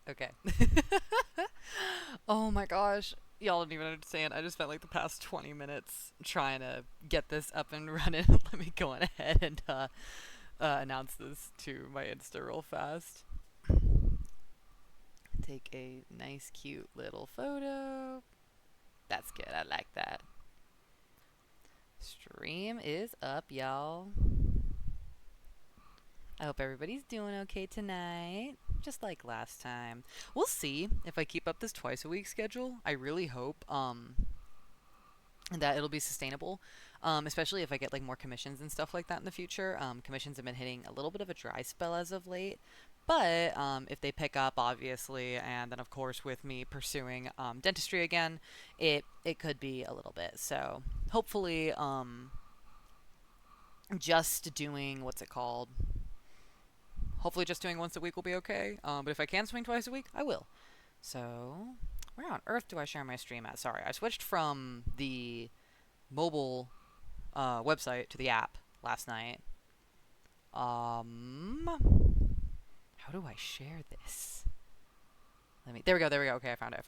Okay. Oh my gosh. Y'all don't even understand. I just spent like the past 20 minutes trying to get this up and running. Let me go on ahead and announce this to my Insta real fast. Take a nice, cute little photo. That's good. I like that. Stream is up, y'all. I hope everybody's doing okay tonight. Just like last time. We'll see if I keep up this twice a week schedule. I really hope that it'll be sustainable. Especially if I get like more commissions and stuff like that in the future. Commissions have been hitting a little bit of a dry spell as of late. But if they pick up, obviously, and then of course with me pursuing dentistry again, it could be a little bit. So hopefully, just doing what's it called? Hopefully, just doing once a week will be okay. But if I can swing twice a week, I will. So, where on earth do I share my stream at? Sorry, I switched from the mobile website to the app last night. How do I share this? There we go. Okay, I found it.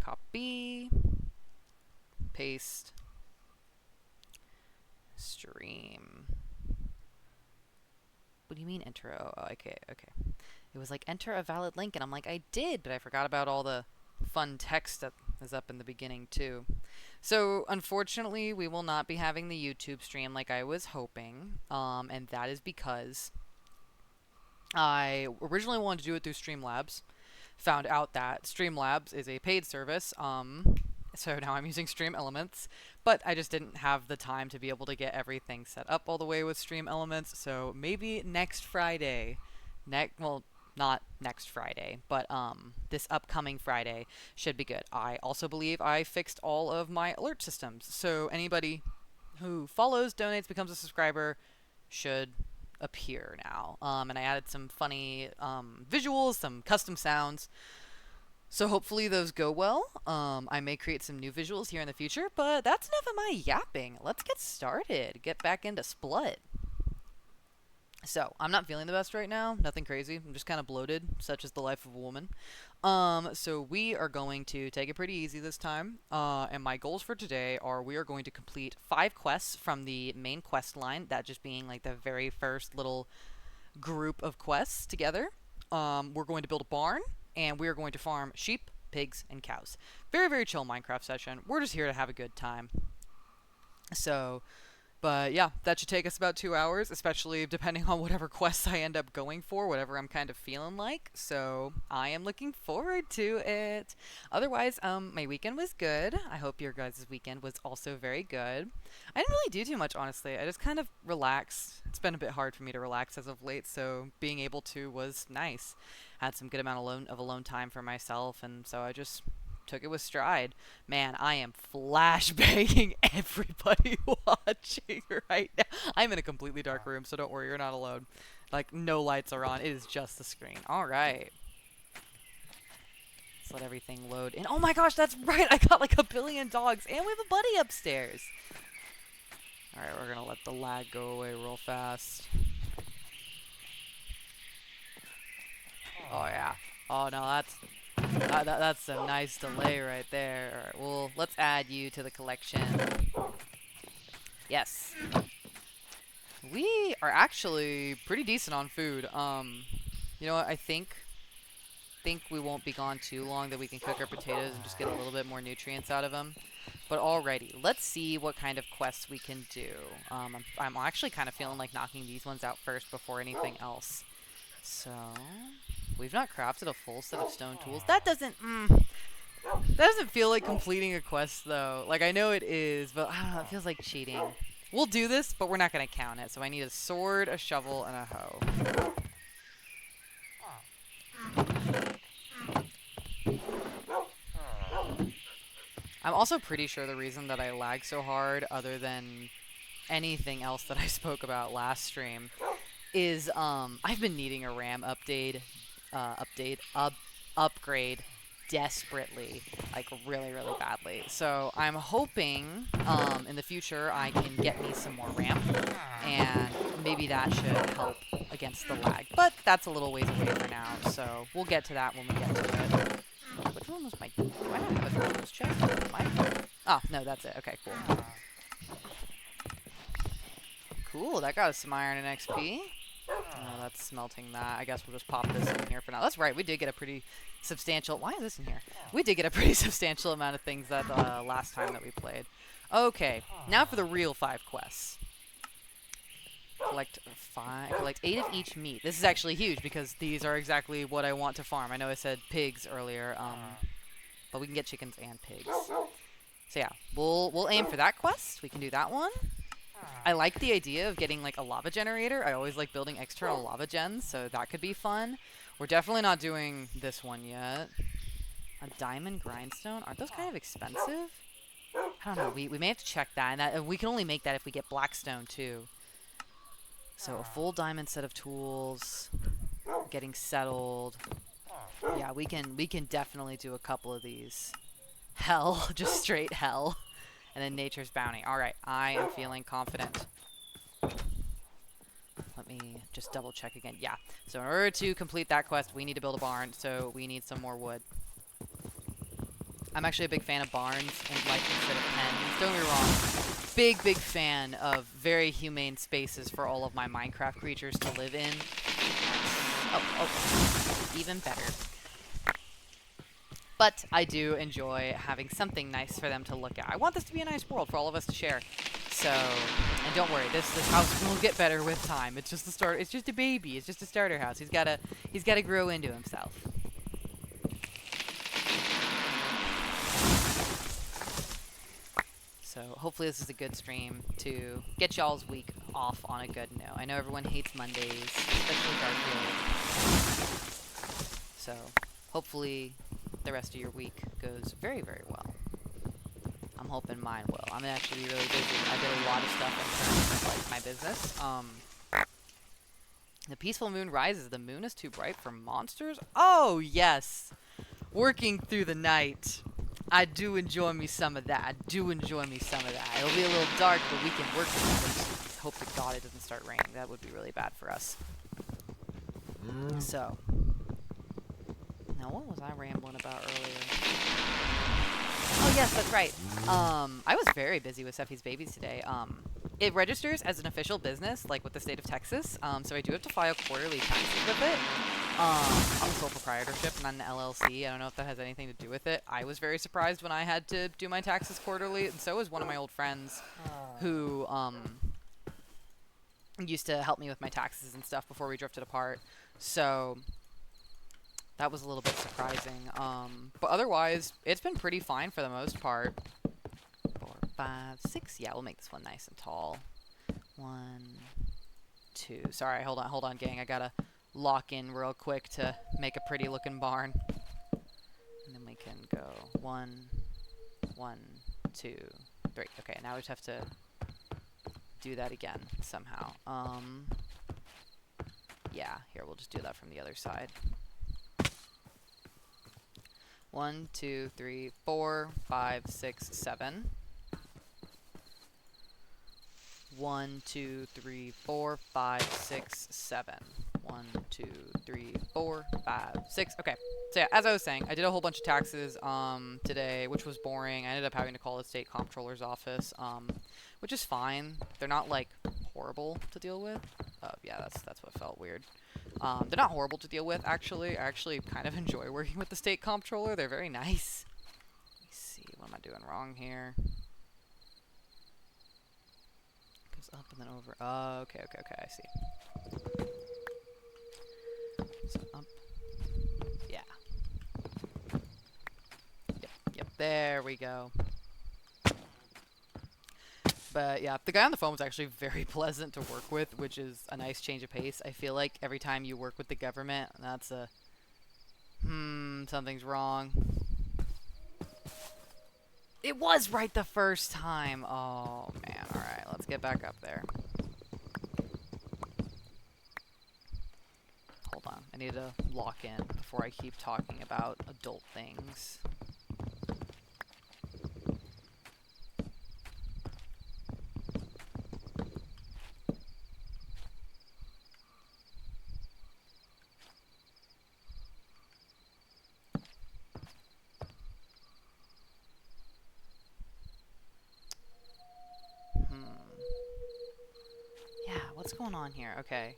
Copy, paste, stream. What do you mean enter? Oh, okay. It was like enter a valid link, and I'm like, I did, but I forgot about all the fun text that is up in the beginning too. So unfortunately, we will not be having the YouTube stream like I was hoping, and that is because I originally wanted to do it through Streamlabs. Found out that Streamlabs is a paid service, so now I'm using Stream Elements, but I just didn't have the time to be able to get everything set up all the way with Stream Elements, so maybe next Friday, well, not next Friday, but this upcoming Friday should be good. I also believe I fixed all of my alert systems, so anybody who follows, donates, becomes a subscriber should appear now. And I added some funny visuals, some custom sounds. So hopefully those go well. I may create some new visuals here in the future, but that's enough of my yapping. Let's get started. Get back into Splut. So, I'm not feeling the best right now. Nothing crazy. I'm just kind of bloated, such is the life of a woman. So we are going to take it pretty easy this time. And my goals for today are we are going to complete 5 quests from the main quest line, that just being like the very first little group of quests together. We're going to build a barn, and we are going to farm sheep, pigs, and cows. Very, very chill Minecraft session. We're just here to have a good time. So, but yeah, that should take us about 2 hours, especially depending on whatever quests I end up going for, whatever I'm kind of feeling like. So I am looking forward to it. Otherwise, my weekend was good. I hope your guys' weekend was also very good. I didn't really do too much, honestly. I just kind of relaxed. It's been a bit hard for me to relax as of late, so being able to was nice. Had some good amount of alone time for myself, and so I just took it with stride. Man, I am flashbanging everybody watching right now. I'm in a completely dark room, so don't worry, you're not alone. Like, no lights are on. It is just the screen. Alright. Let's let everything load in. Oh my gosh, that's right! I got like a billion dogs, and we have a buddy upstairs. Alright, we're gonna let the lag go away real fast. Oh yeah. Oh no, that's a nice delay right there. Alright, well, let's add you to the collection. Yes. We are actually pretty decent on food. You know what, I think we won't be gone too long, that we can cook our potatoes and just get a little bit more nutrients out of them. But alrighty, let's see what kind of quests we can do. I'm actually kind of feeling like knocking these ones out first before anything else. So, we've not crafted a full set of stone tools. That doesn't feel like completing a quest, though. Like, I know it is, but I don't know, it feels like cheating. We'll do this, but we're not going to count it. So I need a sword, a shovel, and a hoe. I'm also pretty sure the reason that I lag so hard, other than anything else that I spoke about last stream, is I've been needing a RAM upgrade desperately, like really, really badly. So I'm hoping in the future I can get me some more ramp, and maybe that should help against the lag. But that's a little ways away for now, so we'll get to that when we get to it. Which one was my... Do I not have a thermos chest? Oh, no, that's it. Okay, cool. Cool, that got us some iron and XP. Oh, that's smelting that. I guess we'll just pop this in here for now. That's right, we did get a pretty substantial... Why is this in here? We did get a pretty substantial amount of things that last time that we played. Okay, now for the real 5 quests. Collect 8 of each meat. This is actually huge because these are exactly what I want to farm. I know I said pigs earlier, but we can get chickens and pigs. So yeah, we'll aim for that quest. We can do that one. I like the idea of getting like a lava generator. I always like building external lava gens, so that could be fun. We're definitely not doing this one yet. A diamond grindstone? Aren't those kind of expensive? I don't know. We may have to check that. And we can only make that if we get blackstone too. So a full diamond set of tools, getting settled. Yeah, we can definitely do a couple of these. Hell, just straight hell. And then nature's bounty. All right, I am feeling confident. Let me just double check again. Yeah, so in order to complete that quest, we need to build a barn, so we need some more wood. I'm actually a big fan of barns and like instead of pens. Don't get me wrong. Big fan of very humane spaces for all of my Minecraft creatures to live in. Oh, even better. But I do enjoy having something nice for them to look at. I want this to be a nice world for all of us to share. So, and don't worry, this house will get better with time. It's just the start. It's just a baby. It's just a starter house. He's gotta grow into himself. So hopefully this is a good stream to get y'all's week off on a good note. I know everyone hates Mondays, especially Garfield. So hopefully the rest of your week goes very, very well. I'm hoping mine will. I'm gonna actually be really busy. I did a lot of stuff in terms of like my business. The peaceful moon rises. The moon is too bright for monsters. Oh yes, working through the night. I do enjoy me some of that. It'll be a little dark, but we can work with that. I just hope to God it doesn't start raining. That would be really bad for us. So, now what was I rambling about earlier? Oh yes, that's right. I was very busy with cepheidbaby today. It registers as an official business, like with the state of Texas. So I do have to file quarterly taxes with it. I'm a sole proprietorship, not an LLC. I don't know if that has anything to do with it. I was very surprised when I had to do my taxes quarterly, and so was one of my old friends who used to help me with my taxes and stuff before we drifted apart. So that was a little bit surprising. But otherwise, it's been pretty fine for the most part. 4, 5, 6. Yeah, we'll make this one nice and tall. 1, 2. Sorry, hold on, gang. I gotta lock in real quick to make a pretty looking barn. And then we can go 1, 2, 3. Okay, now we just have to do that again somehow. Yeah, here, we'll just do that from the other side. 1, 2, 3, 4, 5, 6, 7. 1, 2, 3, 4, 5, 6, 7. 1, 2, 3, 4, 5, 6. Okay. So yeah, as I was saying, I did a whole bunch of taxes today, which was boring. I ended up having to call the state comptroller's office, which is fine. They're not like horrible to deal with. Yeah, that's what felt weird. They're not horrible to deal with, actually. I actually kind of enjoy working with the state comptroller. They're very nice. Let me see. What am I doing wrong here? Goes up and then over. Oh, okay, I see. So up. Yeah. Yep, there we go. But yeah, the guy on the phone was actually very pleasant to work with, which is a nice change of pace. I feel like every time you work with the government, that's a, something's wrong. It was right the first time. Oh, man. All right, let's get back up there. Hold on. I need to lock in before I keep talking about adult things. Yeah, what's going on here? Okay.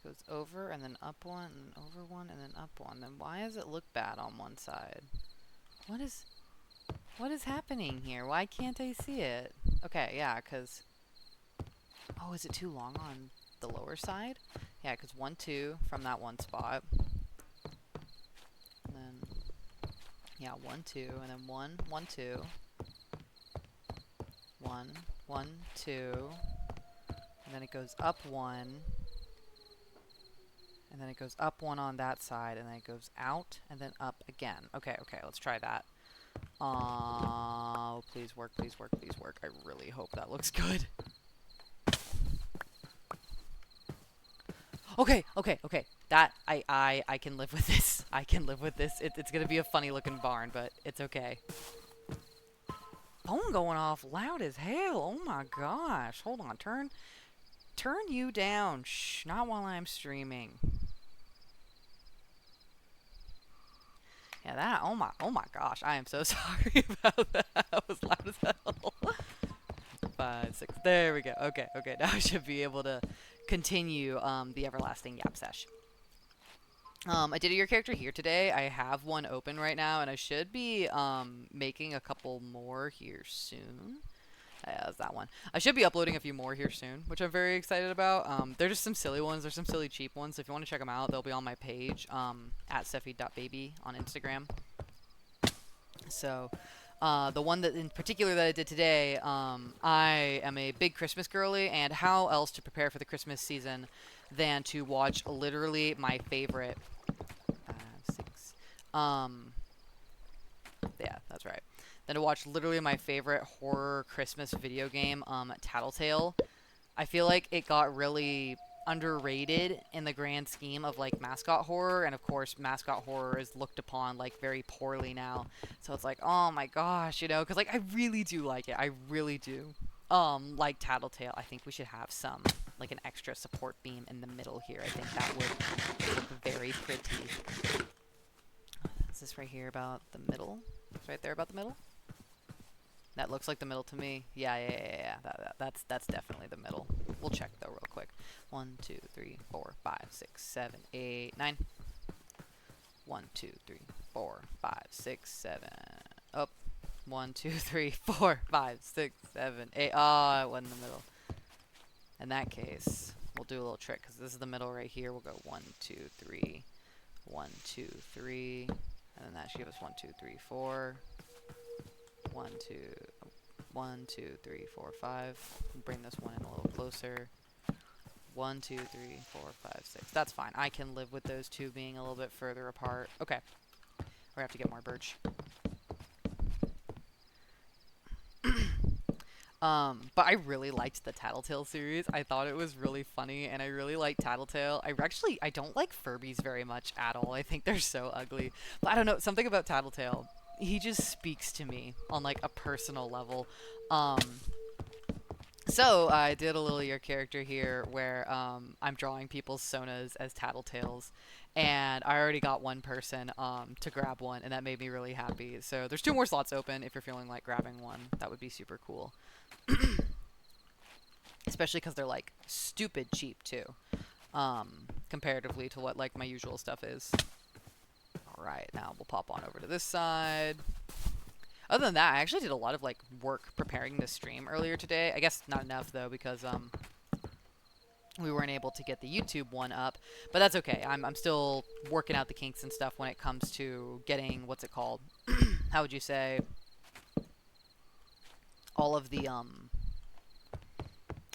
Goes over and then up one and over one and then up one. Then why does it look bad on one side? What is happening here? Why can't I see it? Okay, yeah, cuz oh, is it too long on the lower side? Yeah, cuz 1 2 from that one spot. And then yeah, 1 2 and then 1 1 2. 1 1 2. And then it goes up 1. And then it goes up 1 on that side, and then it goes out, and then up again. Okay, okay, let's try that. Please work, please work, please work. I really hope that looks good. Okay, okay, okay. That, I can live with this. I can live with this. It's gonna be a funny looking barn, but it's okay. Phone going off loud as hell. Oh my gosh. Hold on, turn you down. Shh, not while I'm streaming. Yeah, that, oh my gosh, I am so sorry about that. That was loud as hell. 5, 6, there we go. Okay, okay, now I should be able to continue the everlasting yap sesh. I did your character here today. I have one open right now, and I should be making a couple more here soon. Yeah, that's that one. I should be uploading a few more here soon, which I'm very excited about. They're just some silly ones. There's some silly cheap ones. So if you want to check them out, they'll be on my page, at cepheidbaby on Instagram. So, the one that in particular that I did today, I am a big Christmas girly, and how else to prepare for the Christmas season than to watch literally my favorite, 5, 6, yeah, that's right. Than to watch literally my favorite horror Christmas video game, Tattletale. I feel like it got really underrated in the grand scheme of like mascot horror, and of course mascot horror is looked upon like very poorly now. So it's like, oh my gosh, you know, because like I really do like it. I really do. Like Tattletale. I think we should have some like an extra support beam in the middle here. I think that would look very pretty. Is this right here about the middle? It's right there about the middle? That looks like the middle to me. Yeah. That's definitely the middle. We'll check though real quick. 1, 2, 3, 4, 5, 6, 7, 8, 9. 1, 2, 3, 4, 5, 6, 7. Up. 1, 2, 3, 4, 5, 6, 7, 8. Oh, it wasn't the middle. In that case, we'll do a little trick because this is the middle right here. We'll go 1, 2, 3, 1, 2, 3, and then that should give us 1, 2, 3, 4. 1, 2, 1, 2, 3, 4, 5. Bring this one in a little closer. 1, 2, 3, 4, 5, 6. That's fine. I can live with those two being a little bit further apart. Okay. We have to get more birch. But I really liked the Tattletale series. I thought it was really funny, and I really like Tattletale. I don't like Furbies very much at all. I think they're so ugly. But I don't know, something about Tattletale. He just speaks to me on like a personal level. So I did a little your character here where I'm drawing people's sonas as Tattletales, and I already got one person to grab one, and that made me really happy. So there's 2 more slots open if you're feeling like grabbing one. That would be super cool. Especially because they're like stupid cheap too, comparatively to what like my usual stuff is. Alright, now we'll pop on over to this side. Other than that, I actually did a lot of like work preparing this stream earlier today. I guess not enough though, because we weren't able to get the YouTube one up, but that's okay. I'm still working out the kinks and stuff when it comes to getting, what's it called? How would you say? All of the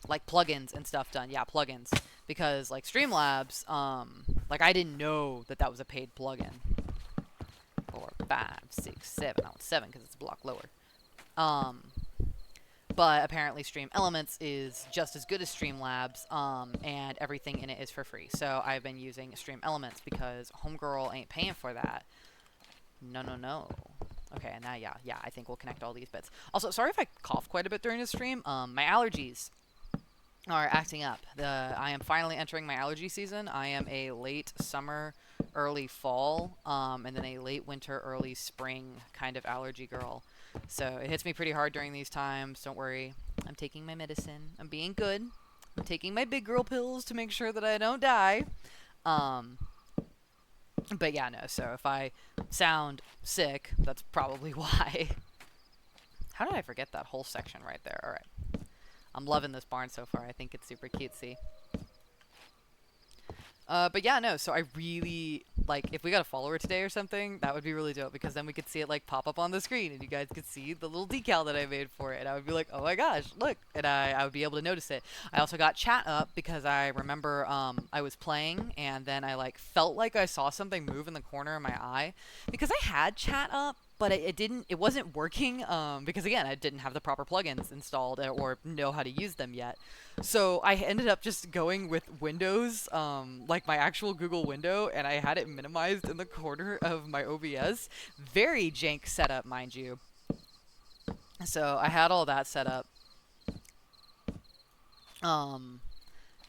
like plugins and stuff done. Yeah, plugins. Because like Streamlabs, like I didn't know that that was a paid plugin. 4, 5, 6, 7. Oh, 7 because it's a block lower. But apparently Stream Elements is just as good as Streamlabs, and everything in it is for free. So I've been using Stream Elements because Homegirl ain't paying for that. No, no, no. Okay, and now, yeah, I think we'll connect all these bits. Also, sorry if I cough quite a bit during the stream. My allergies are acting up. I am finally entering my allergy season. I am a late summer, early fall, and then a late winter, early spring kind of allergy girl. So it hits me pretty hard during these times. Don't worry. I'm taking my medicine. I'm being good. I'm taking my big girl pills to make sure that I don't die. But yeah, no. So if I sound sick, that's probably why. How did I forget that whole section right there? All right. I'm loving this barn so far. I think it's super cutesy. But yeah, no, so I really, like, if we got a follower today or something, that would be really dope, because then we could see it, like, pop up on the screen, and you guys could see the little decal that I made for it, and I would be like, oh my gosh, look, and I would be able to notice it. I also got chat up, because I remember, I was playing, and then I, like, felt like I saw something move in the corner of my eye, because I had chat up, but it wasn't working, because again, I didn't have the proper plugins installed, or know how to use them yet. So I ended up just going with Windows, like my actual Google window, and I had it minimized in the corner of my OBS. Very jank setup, mind you. So I had all that set up.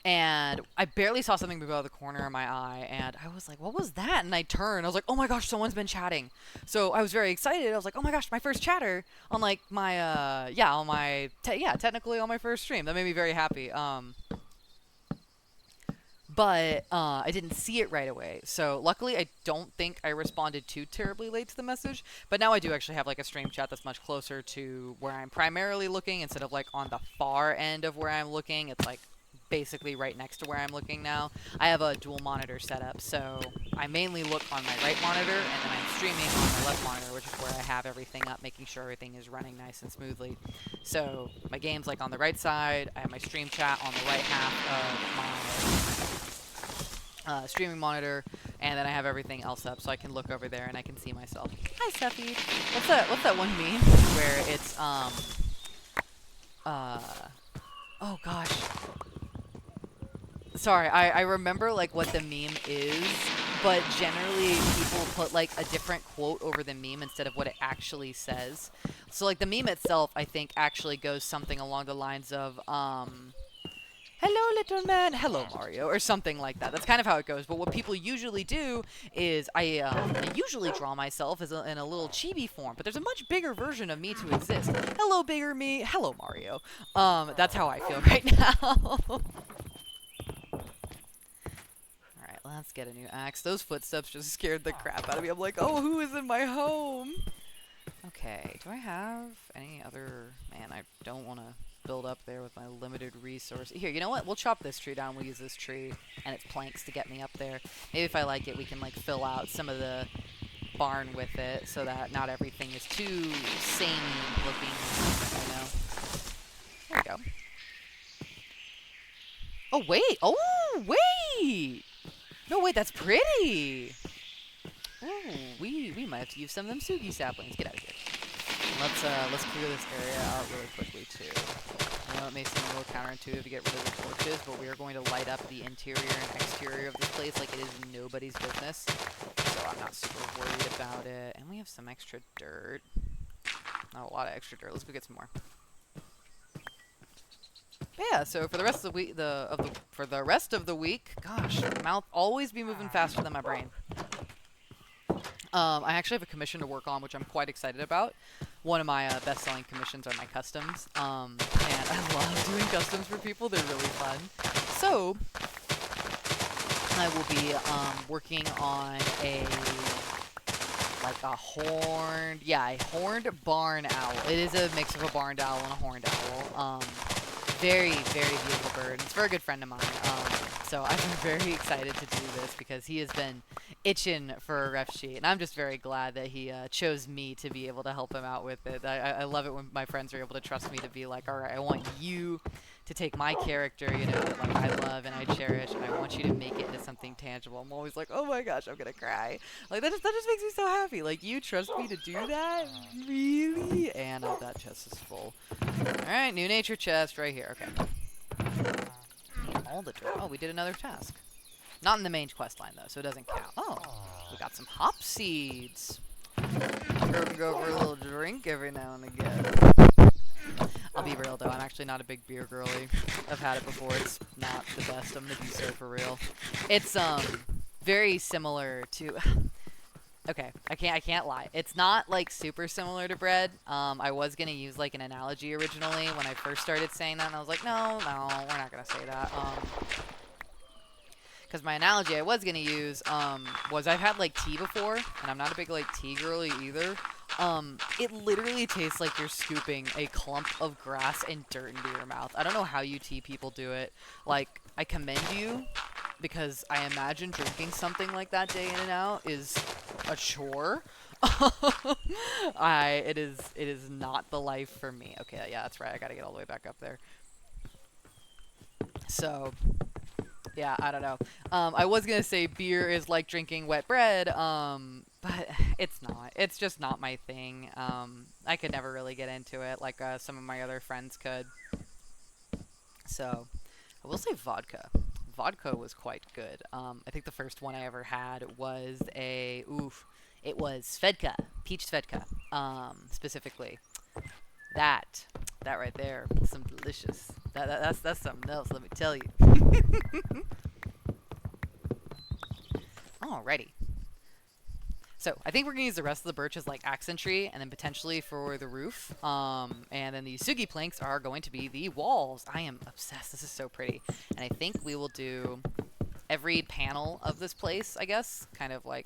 And I barely saw something move out of the corner of my eye, and I was like, what was that? And I turned, I was like, oh my gosh, someone's been chatting. So I was very excited. I was like, oh my gosh, my first chatter on, like, my, technically on my first stream. That made me very happy. But I didn't see it right away. So luckily, I don't think I responded too terribly late to the message. But now I do actually have, like, a stream chat that's much closer to where I'm primarily looking, instead of, like, on the far end of where I'm looking. It's, like, basically right next to where I'm looking now. I have a dual monitor setup, so I mainly look on my right monitor, and then I'm streaming on my left monitor, which is where I have everything up, making sure everything is running nice and smoothly. So my game's, like, on the right side. I have my stream chat on the right half of my streaming monitor, and then I have everything else up, so I can look over there and I can see myself. Hi, Steffi. What's that one meme where it's oh gosh. Sorry, I remember, like, what the meme is, but generally people put, like, a different quote over the meme instead of what it actually says. So, like, the meme itself, I think, actually goes something along the lines of, hello, little man, hello, Mario, or something like that. That's kind of how it goes, but what people usually do is, I usually draw myself as in a little chibi form, but there's a much bigger version of me to exist. Hello, bigger me, hello, Mario. That's how I feel right now. Let's get a new axe. Those footsteps just scared the crap out of me. I'm like, oh, who is in my home? Okay, do I have any other... Man, I don't want to build up there with my limited resource. Here, you know what? We'll chop this tree down. We'll use this tree and its planks to get me up there. Maybe if I like it, we can, like, fill out some of the barn with it so that not everything is too samey looking, you know? There we go. Oh, wait! Oh, wait! No, wait, that's pretty! Ooh, we might have to use some of them Sugi saplings. Get out of here. Let's clear this area out really quickly, too. I know it may seem a little counterintuitive to get rid of the torches, but we are going to light up the interior and exterior of this place like it is nobody's business. So I'm not super worried about it. And we have some extra dirt. Not a lot of extra dirt. Let's go get some more. Yeah, so for the rest of the week, gosh, my mouth always be moving faster than my brain. I actually have a commission to work on, which I'm quite excited about. One of my best-selling commissions are my customs, and I love doing customs for people. They're really fun. So I will be working on a horned barn owl. It is a mix of a barned owl and a horned owl. Very, very beautiful bird. It's a very good friend of mine. So I've been very excited to do this because he has been itching for a ref sheet. And I'm just very glad that he chose me to be able to help him out with it. I love it when my friends are able to trust me to be like, all right, I want you to take my character, you know, that, like, I love and I cherish, and I want you to make it into something something tangible. I'm always like, oh my gosh, I'm gonna cry. Like that just makes me so happy. Like, you trust me to do that? Really? And that chest is full. Alright, new nature chest right here. Okay. All the dirt. Oh, we did another task. Not in the main quest line though, so it doesn't count. Oh, we got some hop seeds. We're gonna go for a little drink every now and again. I'll be real though, I'm actually not a big beer girly. I've had it before, it's not the best, I'm gonna be so for real. It's very similar to okay, I can't lie. It's not like super similar to bread. I was gonna use like an analogy originally when I first started saying that, and I was like, no, we're not gonna say that. Because my analogy I was going to use was I've had, like, tea before, and I'm not a big, like, tea girly either. It literally tastes like you're scooping a clump of grass and dirt into your mouth. I don't know how you tea people do it. Like, I commend you, because I imagine drinking something like that day in and out is a chore. It is not the life for me. Okay, yeah, that's right. I gotta get all the way back up there. So... yeah, I don't know. I was gonna say beer is like drinking wet bread, but it's not. It's just not my thing. I could never really get into it like some of my other friends could. So, I will say vodka. Vodka was quite good. I think the first one I ever had was it was Svedka, peach Svedka, specifically. That right there, some delicious. That's something else. Let me tell you. Alrighty. So I think we're gonna use the rest of the birch as like accent tree, and then potentially for the roof. And then the sugi planks are going to be the walls. I am obsessed. This is so pretty. And I think we will do every panel of this place, I guess, kind of like,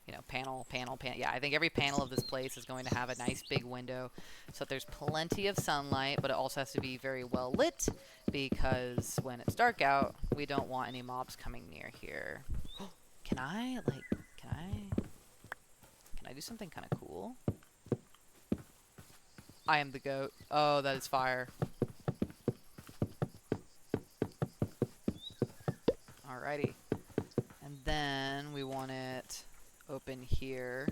you know, panel. Yeah, I think every panel of this place is going to have a nice big window so that there's plenty of sunlight, but it also has to be very well lit because when it's dark out, we don't want any mobs coming near here. Can I do something kind of cool? I am the goat. Oh, that is fire. Alrighty. And then we want it open here.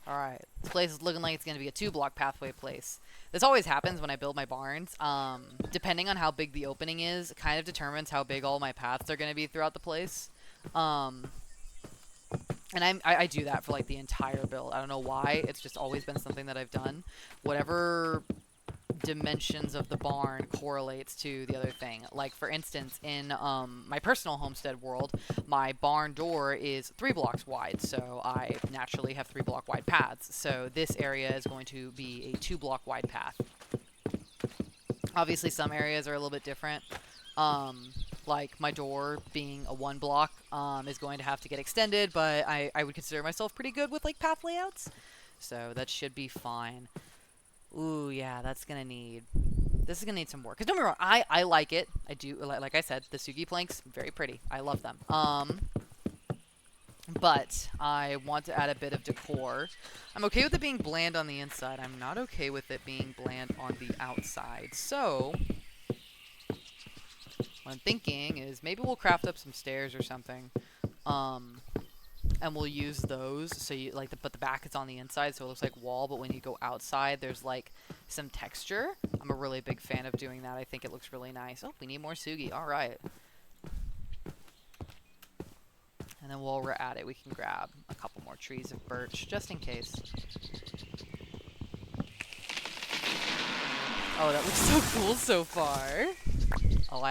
Alright. This place is looking like it's going to be a 2-block pathway place. This always happens when I build my barns. Depending on how big the opening is, it kind of determines how big all my paths are going to be throughout the place. And I do that for like the entire build. I don't know why. It's just always been something that I've done. Whatever dimensions of the barn correlates to the other thing. Like, for instance, in my personal homestead world, my barn door is 3 blocks wide, so I naturally have 3-block wide paths. So this area is going to be a 2-block wide path. Obviously, some areas are a little bit different. Like my door being a 1-block is going to have to get extended, but I would consider myself pretty good with like path layouts, so that should be fine. Ooh, yeah, this is gonna need some work. Cause don't get me wrong, I like it. I do, like I said, the sugi planks, very pretty. I love them. But I want to add a bit of decor. I'm okay with it being bland on the inside. I'm not okay with it being bland on the outside. So what I'm thinking is maybe we'll craft up some stairs or something, and we'll use those so you like but the back is on the inside, so it looks like wall, but when you go outside there's like some texture. I'm a really big fan of doing that. I think it looks really nice. Oh, we need more sugi. All right. And then while we're at it, we can grab a couple more trees of birch just in case. Oh, that looks so cool so far. Oh,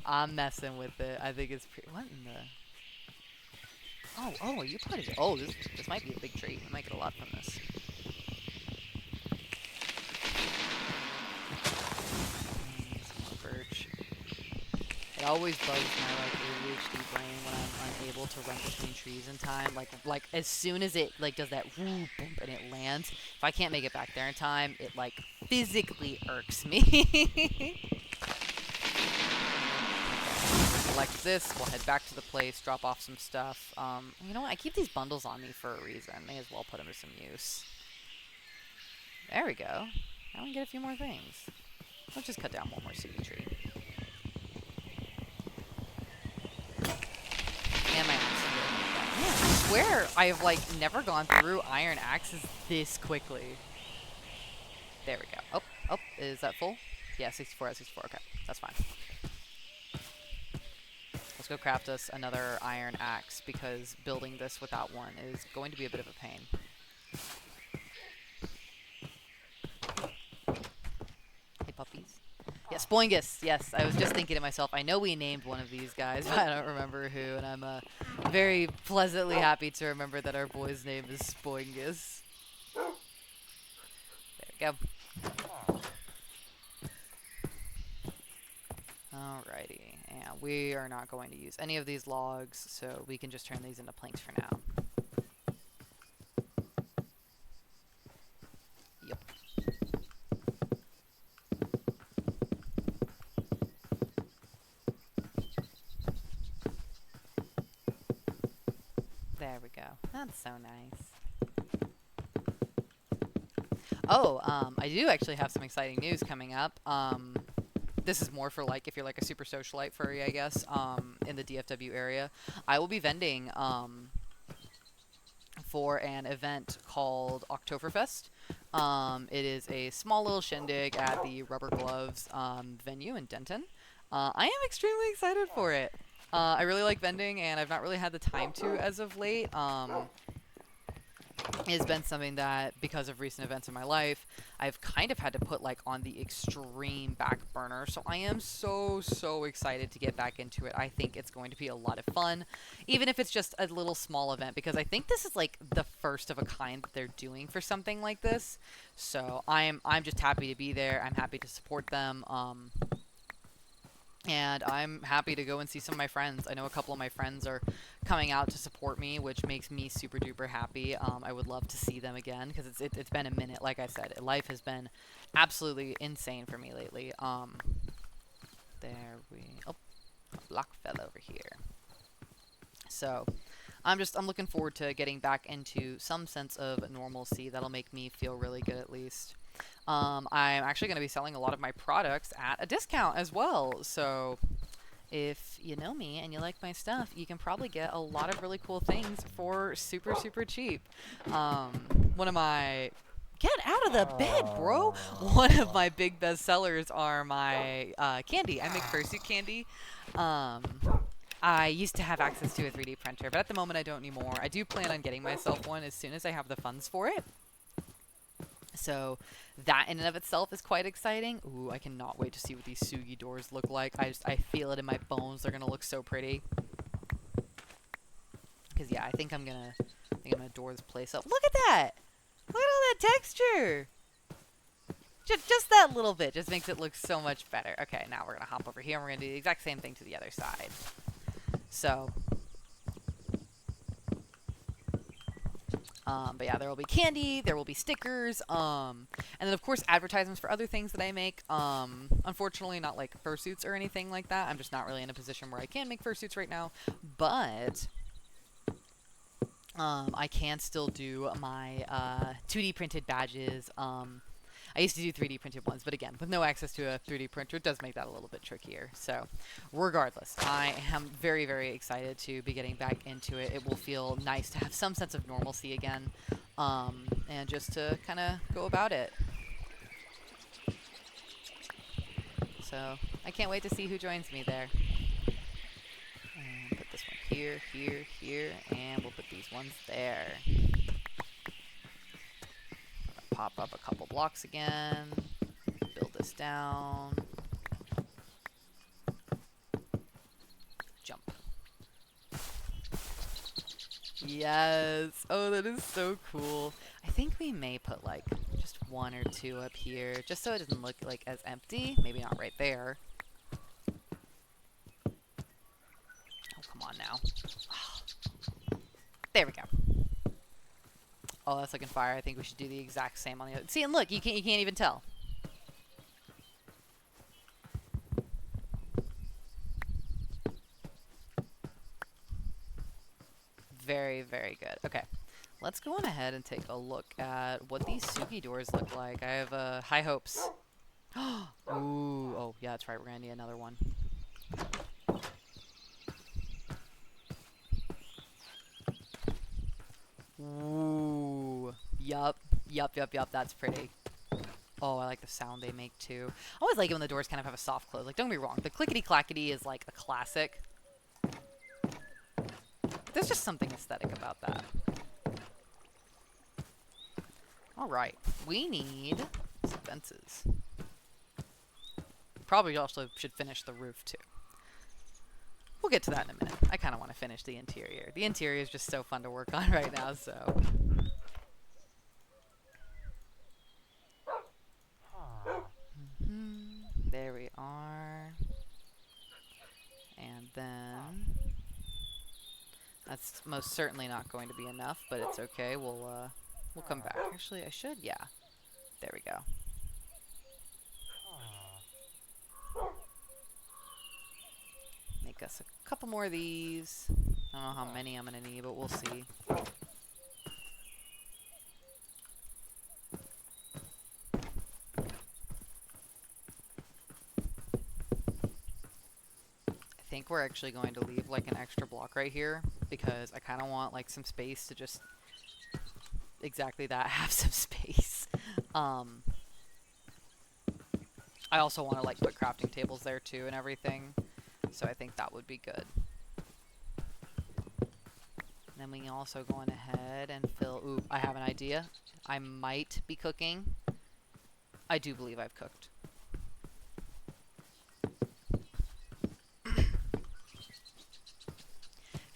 I'm messing with it. I think it's pretty. What in the? Oh, you put it. Oh, this might be a big tree. I might get a lot from this. Some more birch. It always bugs my like ADHD brain when I'm unable to run between trees in time. Like as soon as it like does that whoo boom and it lands, if I can't make it back there in time, it like physically irks me. Select this, we'll head back to the place, drop off some stuff. You know what, I keep these bundles on me for a reason. May as well put them to some use. There we go. Now we can get a few more things. Let's just cut down one more sugi tree. swear I've, like, never gone through iron axes this quickly. There we go. Oh, is that full? Yeah, 64 out of 64. Okay, that's fine. Let's go craft us another iron axe, because building this without one is going to be a bit of a pain. Hey, puppies. Yeah, Spoingus. Yes, I was just thinking to myself, I know we named one of these guys, but I don't remember who, and I'm very pleasantly happy to remember that our boy's name is Spoingus. There we go. Alrighty, and we are not going to use any of these logs, so we can just turn these into planks for now. Yep. There we go. That's so nice. Oh, I do actually have some exciting news coming up. This is more for, like, if you're, like, a super socialite furry, I guess, in the DFW area. I will be vending, for an event called Oktoberfest. It is a small little shindig at the Rubber Gloves, venue in Denton. I am extremely excited for it. I really like vending, and I've not really had the time to as of late. It's been something that, because of recent events in my life, I've kind of had to put, like, on the extreme back burner. So I am so excited to get back into it. I think it's going to be a lot of fun, even if it's just a little small event, because I think this is, like, the first of a kind that they're doing for something like this. So I'm just happy to be there. I'm happy to support them. And I'm happy to go and see some of my friends. I know a couple of my friends are coming out to support me, which makes me super duper happy. I would love to see them again, because it's been a minute. Like I said, life has been absolutely insane for me lately. Oh, a block fell over here. So I'm looking forward to getting back into some sense of normalcy. That'll make me feel really good, at least. I'm actually going to be selling a lot of my products at a discount as well. So if you know me and you like my stuff, you can probably get a lot of really cool things for super cheap. One of my... Get out of the bed, bro! One of my big bestsellers are my candy. I make fursuit candy. I used to have access to a 3D printer, but at the moment I don't anymore. I do plan on getting myself one as soon as I have the funds for it. So that in and of itself is quite exciting. Ooh, I cannot wait to see what these Sugi doors look like. I feel it in my bones. They're gonna look so pretty. Cause yeah, I think I'm gonna door this place up. Look at that! Look at all that texture! Just that little bit just makes it look so much better. Okay, now we're gonna hop over here and we're gonna do the exact same thing to the other side. So but yeah, there will be candy, there will be stickers, and then of course advertisements for other things that I make. Unfortunately not like fursuits or anything like that. I'm just not really in a position where I can make fursuits right now, but I can still do my 2D printed badges. I used to do 3D printed ones, but again, with no access to a 3D printer, it does make that a little bit trickier. So, regardless, I am very excited to be getting back into it. It will feel nice to have some sense of normalcy again, and just to kind of go about it. So, I can't wait to see who joins me there. And put this one here, and we'll put these ones there. Pop up a couple blocks again, build this down, jump. Yes! Oh, that is so cool. I think we may put like just one or two up here, just so it doesn't look like as empty. Maybe not right there. Oh, come on now. Oh. There we go. Oh, that's looking fire. I think we should do the exact same on the other. See, and look, you can't even tell. Very good. Okay, let's go on ahead and take a look at what these Sugi doors look like. I have high hopes. Ooh, oh yeah, that's right. We're gonna need another one. Yup, yup, yup. That's pretty. Oh, I like the sound they make too. I always like it when the doors kind of have a soft close. Like, don't get me wrong, the clickety clackety is like a classic. But there's just something aesthetic about that. All right, we need some fences. Probably also should finish the roof too. We'll get to that in a minute. I kind of want to finish the interior. The interior is just so fun to work on right now, so. There we are. And then that's most certainly not going to be enough, but it's okay. We'll come back. Actually, I should. Yeah. There we go. Make us a couple more of these. I don't know how many I'm going to need, but we'll see. I think we're actually going to leave like an extra block right here because I kind of want like some space to just exactly that, have some space. I also want to like put crafting tables there too and everything, so I think that would be good. And then we can also go on ahead and fill. Ooh, I have an idea. I might be cooking. I do believe I've cooked.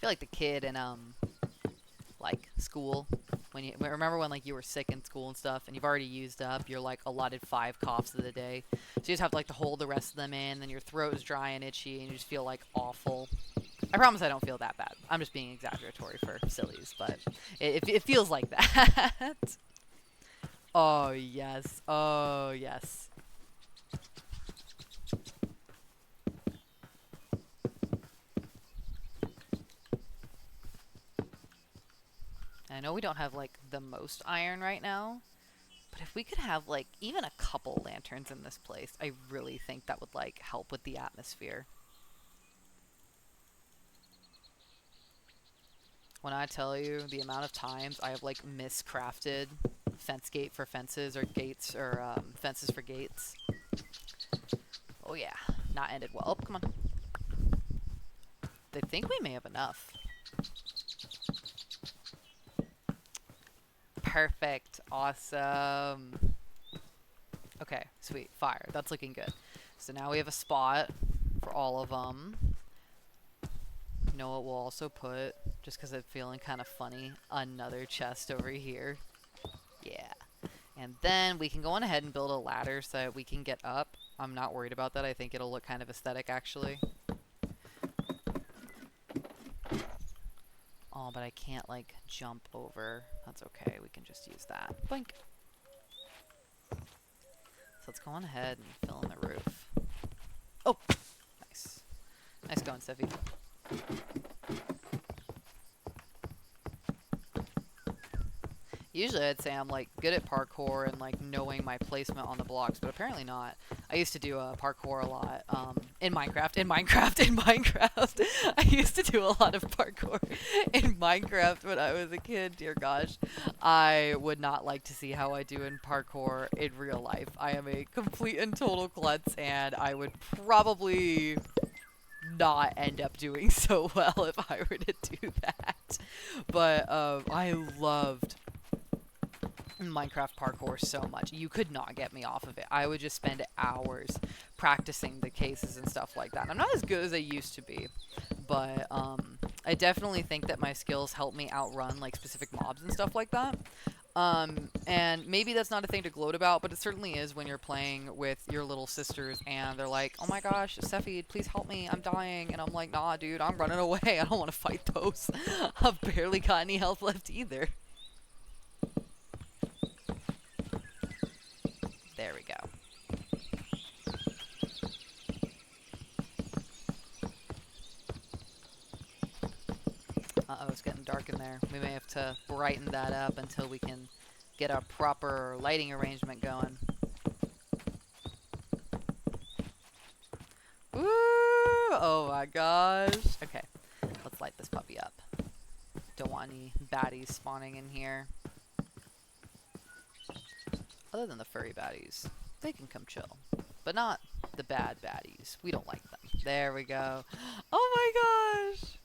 I feel like the kid in like school, when you remember when like you were sick in school and stuff, and you've already used up your like allotted 5 coughs of the day, so you just have to like to hold the rest of them in, then your throat is dry and itchy, and you just feel like awful. I promise I don't feel that bad. I'm just being exaggeratory for sillies, but it feels like that. Oh yes, oh yes. I know we don't have like the most iron right now, but if we could have like even a couple lanterns in this place, I really think that would like help with the atmosphere. When I tell you the amount of times I have like miscrafted fence gate for fences or gates or fences for gates. Oh yeah, not ended well. Oh, come on. They think we may have enough. Perfect. Awesome. Okay, sweet. Fire. That's looking good. So now we have a spot for all of them. You know what we'll also put, just because I'm feeling kind of funny, another chest over here. Yeah. And then we can go on ahead and build a ladder so that we can get up. I'm not worried about that. I think it'll look kind of aesthetic, actually. Oh, but I can't, like, jump over. That's okay. We can just use that. Blink. So let's go on ahead and fill in the roof. Oh! Nice. Nice going, Cephie. Usually I'd say I'm like good at parkour and like knowing my placement on the blocks, but apparently not. I used to do parkour a lot in Minecraft. I used to do a lot of parkour in Minecraft when I was a kid. Dear gosh, I would not like to see how I do in parkour in real life. I am a complete and total klutz, and I would probably not end up doing so well if I were to do that. But I loved Minecraft parkour so much. You could not get me off of it. I would just spend hours practicing the cases and stuff like that. I'm not as good as I used to be, but I definitely think that my skills help me outrun like specific mobs and stuff like that. And maybe that's not a thing to gloat about, but it certainly is when you're playing with your little sisters and they're like, oh my gosh, Cepheid, please help me, I'm dying. And I'm like, nah, dude, I'm running away. I don't want to fight those. I've barely got any health left either. There we go. Uh-oh, it's getting dark in there. We may have to brighten that up until we can get a proper lighting arrangement going. Woo! Oh my gosh. Okay, let's light this puppy up. Don't want any baddies spawning in here. Other than the furry baddies, they can come chill. But not the bad baddies. We don't like them. There we go. Oh my gosh!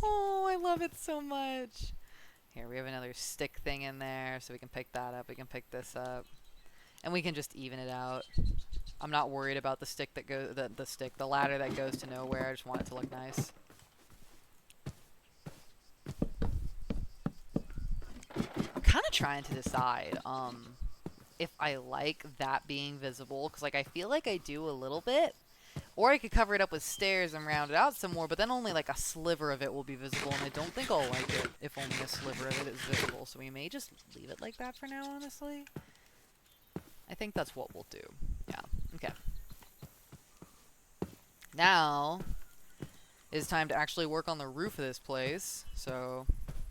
Oh, I love it so much. Here, we have another stick thing in there, so we can pick that up. We can pick this up. And we can just even it out. I'm not worried about the stick that goes, the ladder that goes to nowhere. I just want it to look nice. I'm kind of trying to decide, if I like that being visible, because like I feel like I do a little bit, or I could cover it up with stairs and round it out some more, but then only like a sliver of it will be visible, and I don't think I'll like it if only a sliver of it is visible, so we may just leave it like that for now, honestly. I think that's what we'll do. Yeah, okay. Now, it's time to actually work on the roof of this place, so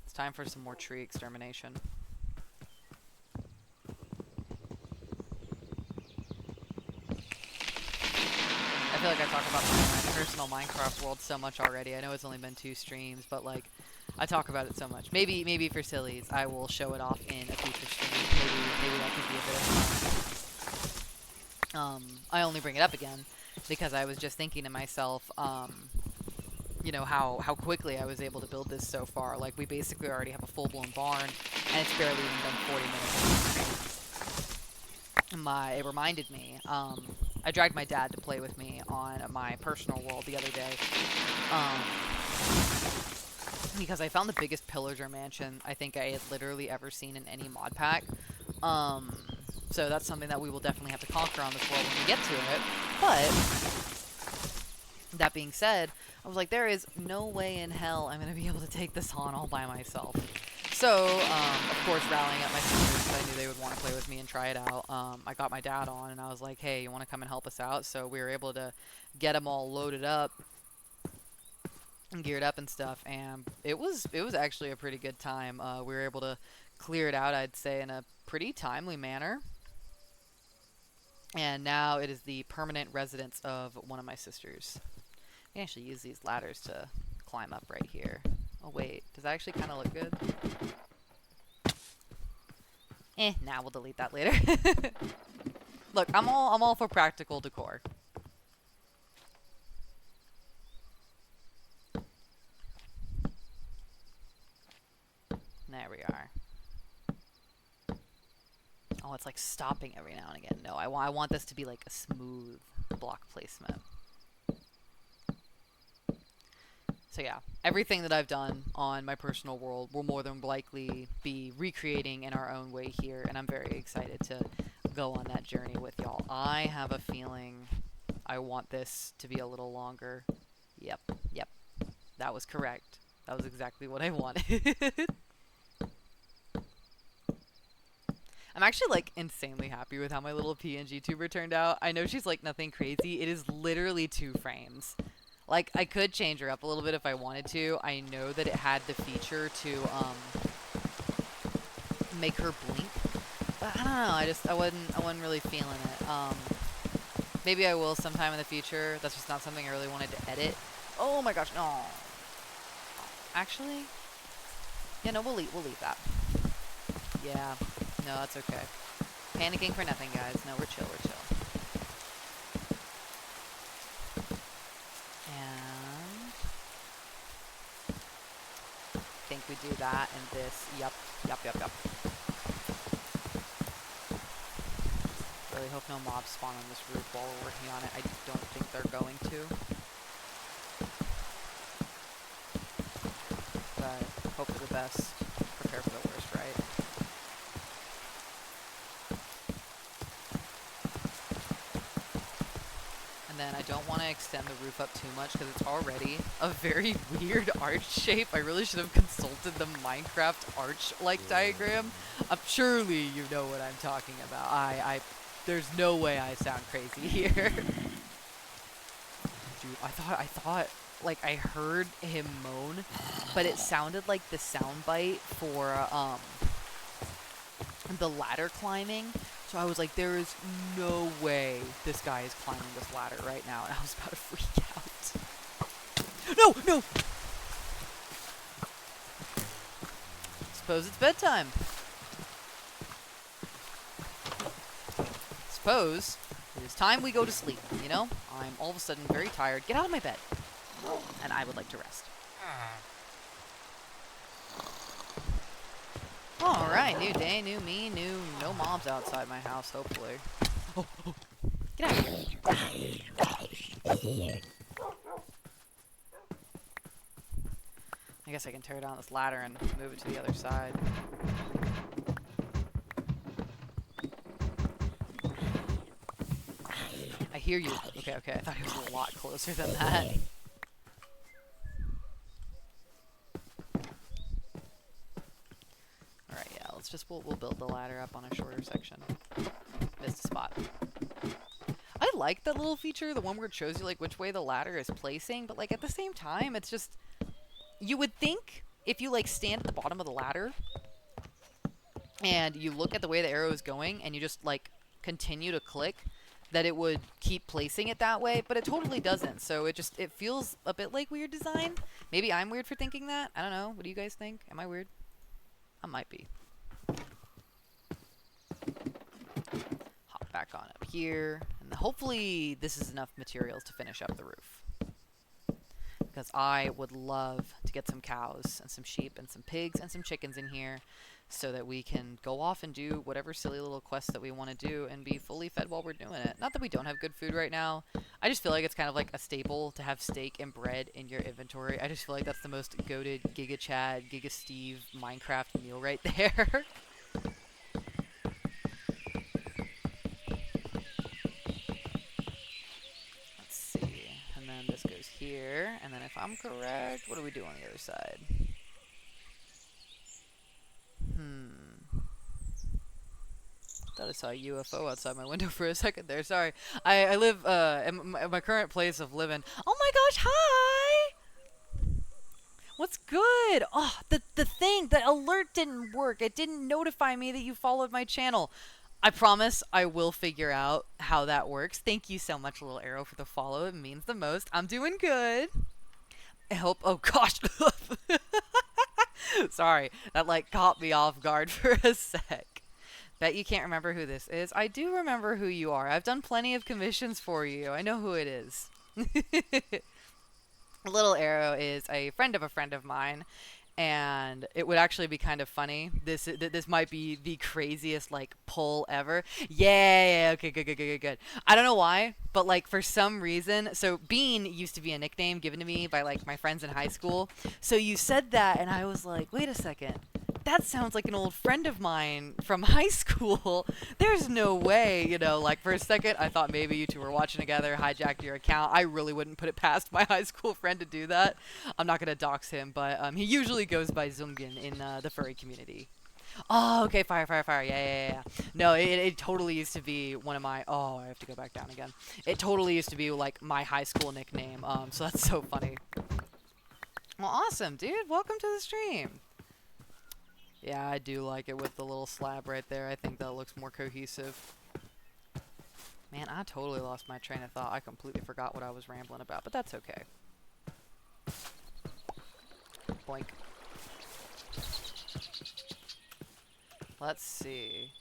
it's time for some more tree extermination. I feel like I talk about my personal Minecraft world so much already. I know it's only been 2 streams, but like, I talk about it so much. Maybe for sillies, I will show it off in a future stream. Maybe that could be a bit of fun. I only bring it up again because I was just thinking to myself, you know, how quickly I was able to build this so far. Like, we basically already have a full-blown barn, and it's barely even been 40 minutes. It reminded me, I dragged my dad to play with me on my personal world the other day, because I found the biggest pillager mansion I think I had literally ever seen in any mod pack. So that's something that we will definitely have to conquer on this world when we get to it. But that being said, I was like, there is no way in hell I'm going to be able to take this on all by myself. So, of course, rallying up my sisters because I knew they would want to play with me and try it out. I got my dad on, and I was like, hey, you want to come and help us out? So we were able to get them all loaded up and geared up and stuff, and it was actually a pretty good time. We were able to clear it out, I'd say, in a pretty timely manner. And now it is the permanent residence of one of my sisters. I can actually use these ladders to climb up right here. Oh wait, does that actually kind of look good? Nah, we'll delete that later. Look, I'm all for practical decor. There we are. Oh, it's like stopping every now and again. No, I want this to be like a smooth block placement. So yeah, everything that I've done on my personal world will more than likely be recreating in our own way here, and I'm very excited to go on that journey with y'all. I have a feeling I want this to be a little longer. Yep, that was correct. That was exactly what I wanted. I'm actually, like, insanely happy with how my little PNG tuber turned out. I know she's, like, nothing crazy. It is literally 2 frames. Like, I could change her up a little bit if I wanted to. I know that it had the feature to, make her blink. But I don't know, I wasn't really feeling it. Maybe I will sometime in the future. That's just not something I really wanted to edit. Oh my gosh, no. Actually, yeah, no, we'll leave that. Yeah. No, that's okay. Panicking for nothing, guys. No, we're chill. And I think we do that and this. Yup. Really hope no mobs spawn on this roof while we're working on it. I don't think they're going to. But hope for the best. Prepare for the worst, right? Then I don't want to extend the roof up too much because it's already a very weird arch shape. I really should have consulted the Minecraft arch-like diagram. Surely you know what I'm talking about. There's no way I sound crazy here. Dude, I thought, like, I heard him moan, but it sounded like the soundbite for, the ladder climbing. So I was like, there is no way this guy is climbing this ladder right now. And I was about to freak out. No, no! Suppose it's bedtime. Suppose it is time we go to sleep, you know? I'm all of a sudden very tired. Get out of my bed. And I would like to rest. Alright, new day, new me, no mobs outside my house, hopefully. Oh, oh. Get out of here. I guess I can tear down this ladder and move it to the other side. I hear you. Okay, okay, I thought he was a lot closer than that. Alright, yeah, we'll build the ladder up on a shorter section. Missed a spot. I like that little feature, the one where it shows you, like, which way the ladder is placing, but, like, at the same time, it's just... You would think, if you, like, stand at the bottom of the ladder, and you look at the way the arrow is going, and you just, like, continue to click, that it would keep placing it that way, but it totally doesn't, so it feels a bit like weird design. Maybe I'm weird for thinking that. I don't know. What do you guys think? Am I weird? I might be. Hop back on up here, and hopefully this is enough materials to finish up the roof. Because I would love to get some cows and some sheep and some pigs and some chickens in here so that we can go off and do whatever silly little quests that we want to do and be fully fed while we're doing it. Not that we don't have good food right now. I just feel like it's kind of like a staple to have steak and bread in your inventory. I just feel like that's the most goated Giga Chad, Giga Steve Minecraft meal right there. This goes here, and then if I'm correct, what do we do on the other side? Thought I saw a UFO outside my window for a second there. Sorry. I live in my current place of living. Oh my gosh, hi! What's good? Oh, the alert didn't work. It didn't notify me that you followed my channel. I promise I will figure out how that works. Thank you so much, Little Arrow, for the follow. It means the most. I'm doing good. I hope... Oh, gosh. Sorry. That, like, caught me off guard for a sec. Bet you can't remember who this is. I do remember who you are. I've done plenty of commissions for you. I know who it is. Little Arrow is a friend of mine. And it would actually be kind of funny. This might be the craziest, like, pull ever. Yeah, okay, good. I don't know why, but, like, for some reason... So, Bean used to be a nickname given to me by, like, my friends in high school. So you said that, and I was like, wait a second. That sounds like an old friend of mine from high school. There's no way, you know, like, for a second, I thought maybe you two were watching together, hijacked your account. I really wouldn't put it past my high school friend to do that. I'm not going to dox him, but he usually goes by Zungin in the furry community. Oh, okay, fire. Yeah. No, it totally used to be one of my... Oh, I have to go back down again. It totally used to be, like, my high school nickname, so that's so funny. Well, awesome, dude. Welcome to the stream. Yeah, I do like it with the little slab right there. I think that looks more cohesive. Man, I totally lost my train of thought. I completely forgot what I was rambling about, but that's okay. Boink. Let's see.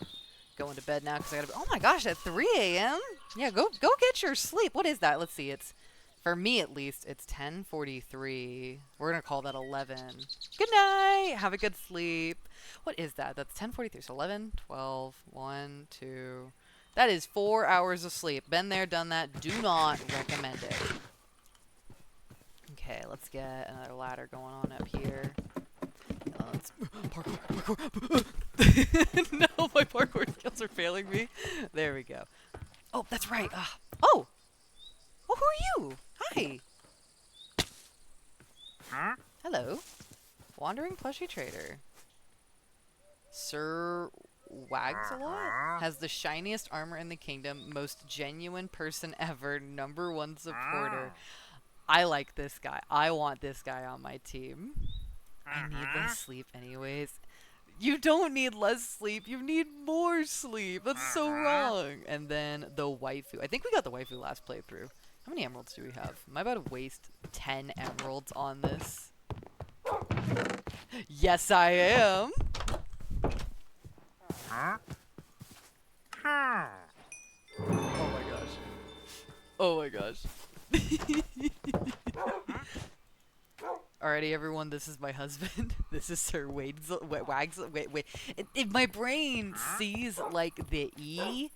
Going to bed now because I gotta be... Oh my gosh, at 3 a.m.? Yeah, go get your sleep. What is that? Let's see. It's... For me, at least, it's 10:43. We're going to call that 11. Good night. Have a good sleep. What is that? That's 10:43. So 11, 12, 1, 2. That is 4 hours of sleep. Been there, done that. Do not recommend it. Okay, let's get another ladder going on up here. Let's... Parkour. No, my parkour skills are failing me. There we go. Oh, that's right. Oh! Well, who are you? Hi. Huh? Hello. Wandering plushie trader. Sir Wagsalot has the shiniest armor in the kingdom, most genuine person ever, #1 supporter. I like this guy. I want this guy on my team. I need less sleep anyways. You don't need less sleep. You need more sleep. That's so wrong. And then the waifu. I think we got the waifu last playthrough. How many emeralds do we have? Am I about to waste 10 emeralds on this? Yes, I am. Oh my gosh. Oh my gosh. Alrighty, everyone, this is my husband. This is Sir Wags. Wait. If my brain sees, like, the E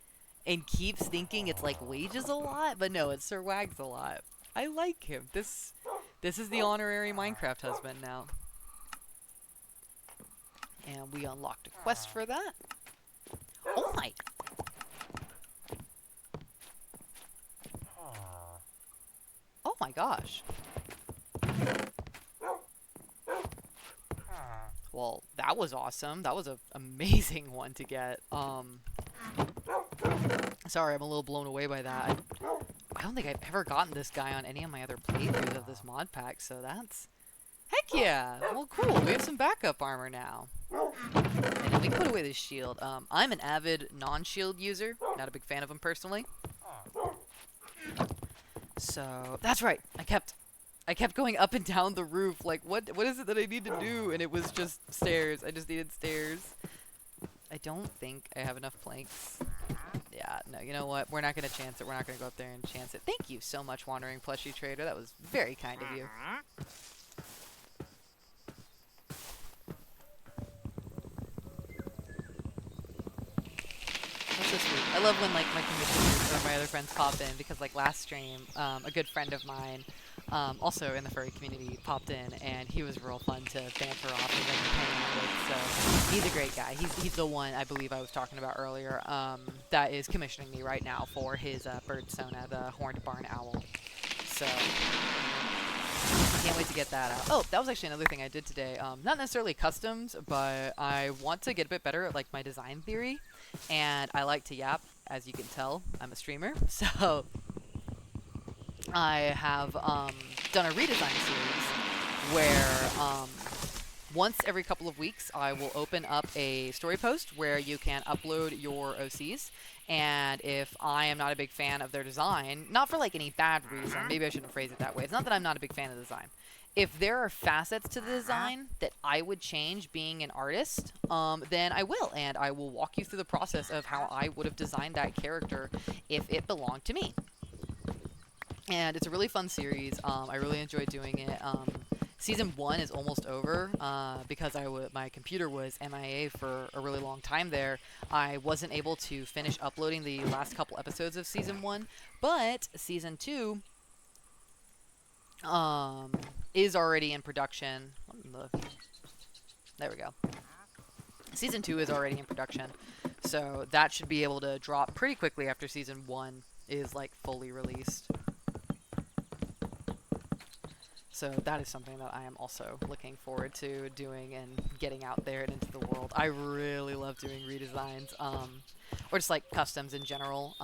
and keeps thinking it's, like, wages a lot, but no, it's Sir Wags a lot. I like him. This is the honorary Minecraft husband now. And we unlocked a quest for that. Oh my... Oh my gosh. Well, that was awesome. That was an amazing one to get. Sorry, I'm a little blown away by that. I don't think I've ever gotten this guy on any of my other playthroughs of this mod pack, so that's... Heck yeah! Well, cool. We have some backup armor now. And we can put away this shield. I'm an avid non-shield user. Not a big fan of them personally. So, that's right. I kept going up and down the roof, like, what is it that I need to do? And it was just stairs. I just needed stairs. I don't think I have enough planks. Yeah, no, you know what? We're not going to chance it. We're not going to go up there and chance it. Thank you so much, Wandering Plushie Trader. That was very kind of you. That's so sweet. I love when, like, my commissioners or my other friends pop in, because, like, last stream, a good friend of mine, also in the furry community, popped in, and he was real fun to banter off and then hang out with, so he's a great guy. He's the one I believe I was talking about earlier, that is commissioning me right now for his bird sona, the horned barn owl. So, can't wait to get that out. Oh, that was actually another thing I did today. Not necessarily customs, but I want to get a bit better at, like, my design theory, and I like to yap, as you can tell. I'm a streamer, so... I have done a redesign series where once every couple of weeks I will open up a story post where you can upload your OCs, and if I am not a big fan of their design, not for like any bad reason, maybe I shouldn't phrase it that way, it's not that I'm not a big fan of the design. If there are facets to the design that I would change being an artist, then I will, and I will walk you through the process of how I would have designed that character if it belonged to me. And it's a really fun series. I really enjoy doing it. Season 1 is almost over because my computer was MIA for a really long time there. I wasn't able to finish uploading the last couple episodes of Season 1, but Season 2 is already in production. There we go. Season 2 is already in production, so that should be able to drop pretty quickly after Season 1 is, like, fully released. So that is something that I am also looking forward to doing and getting out there and into the world. I really love doing redesigns, or just like customs in general.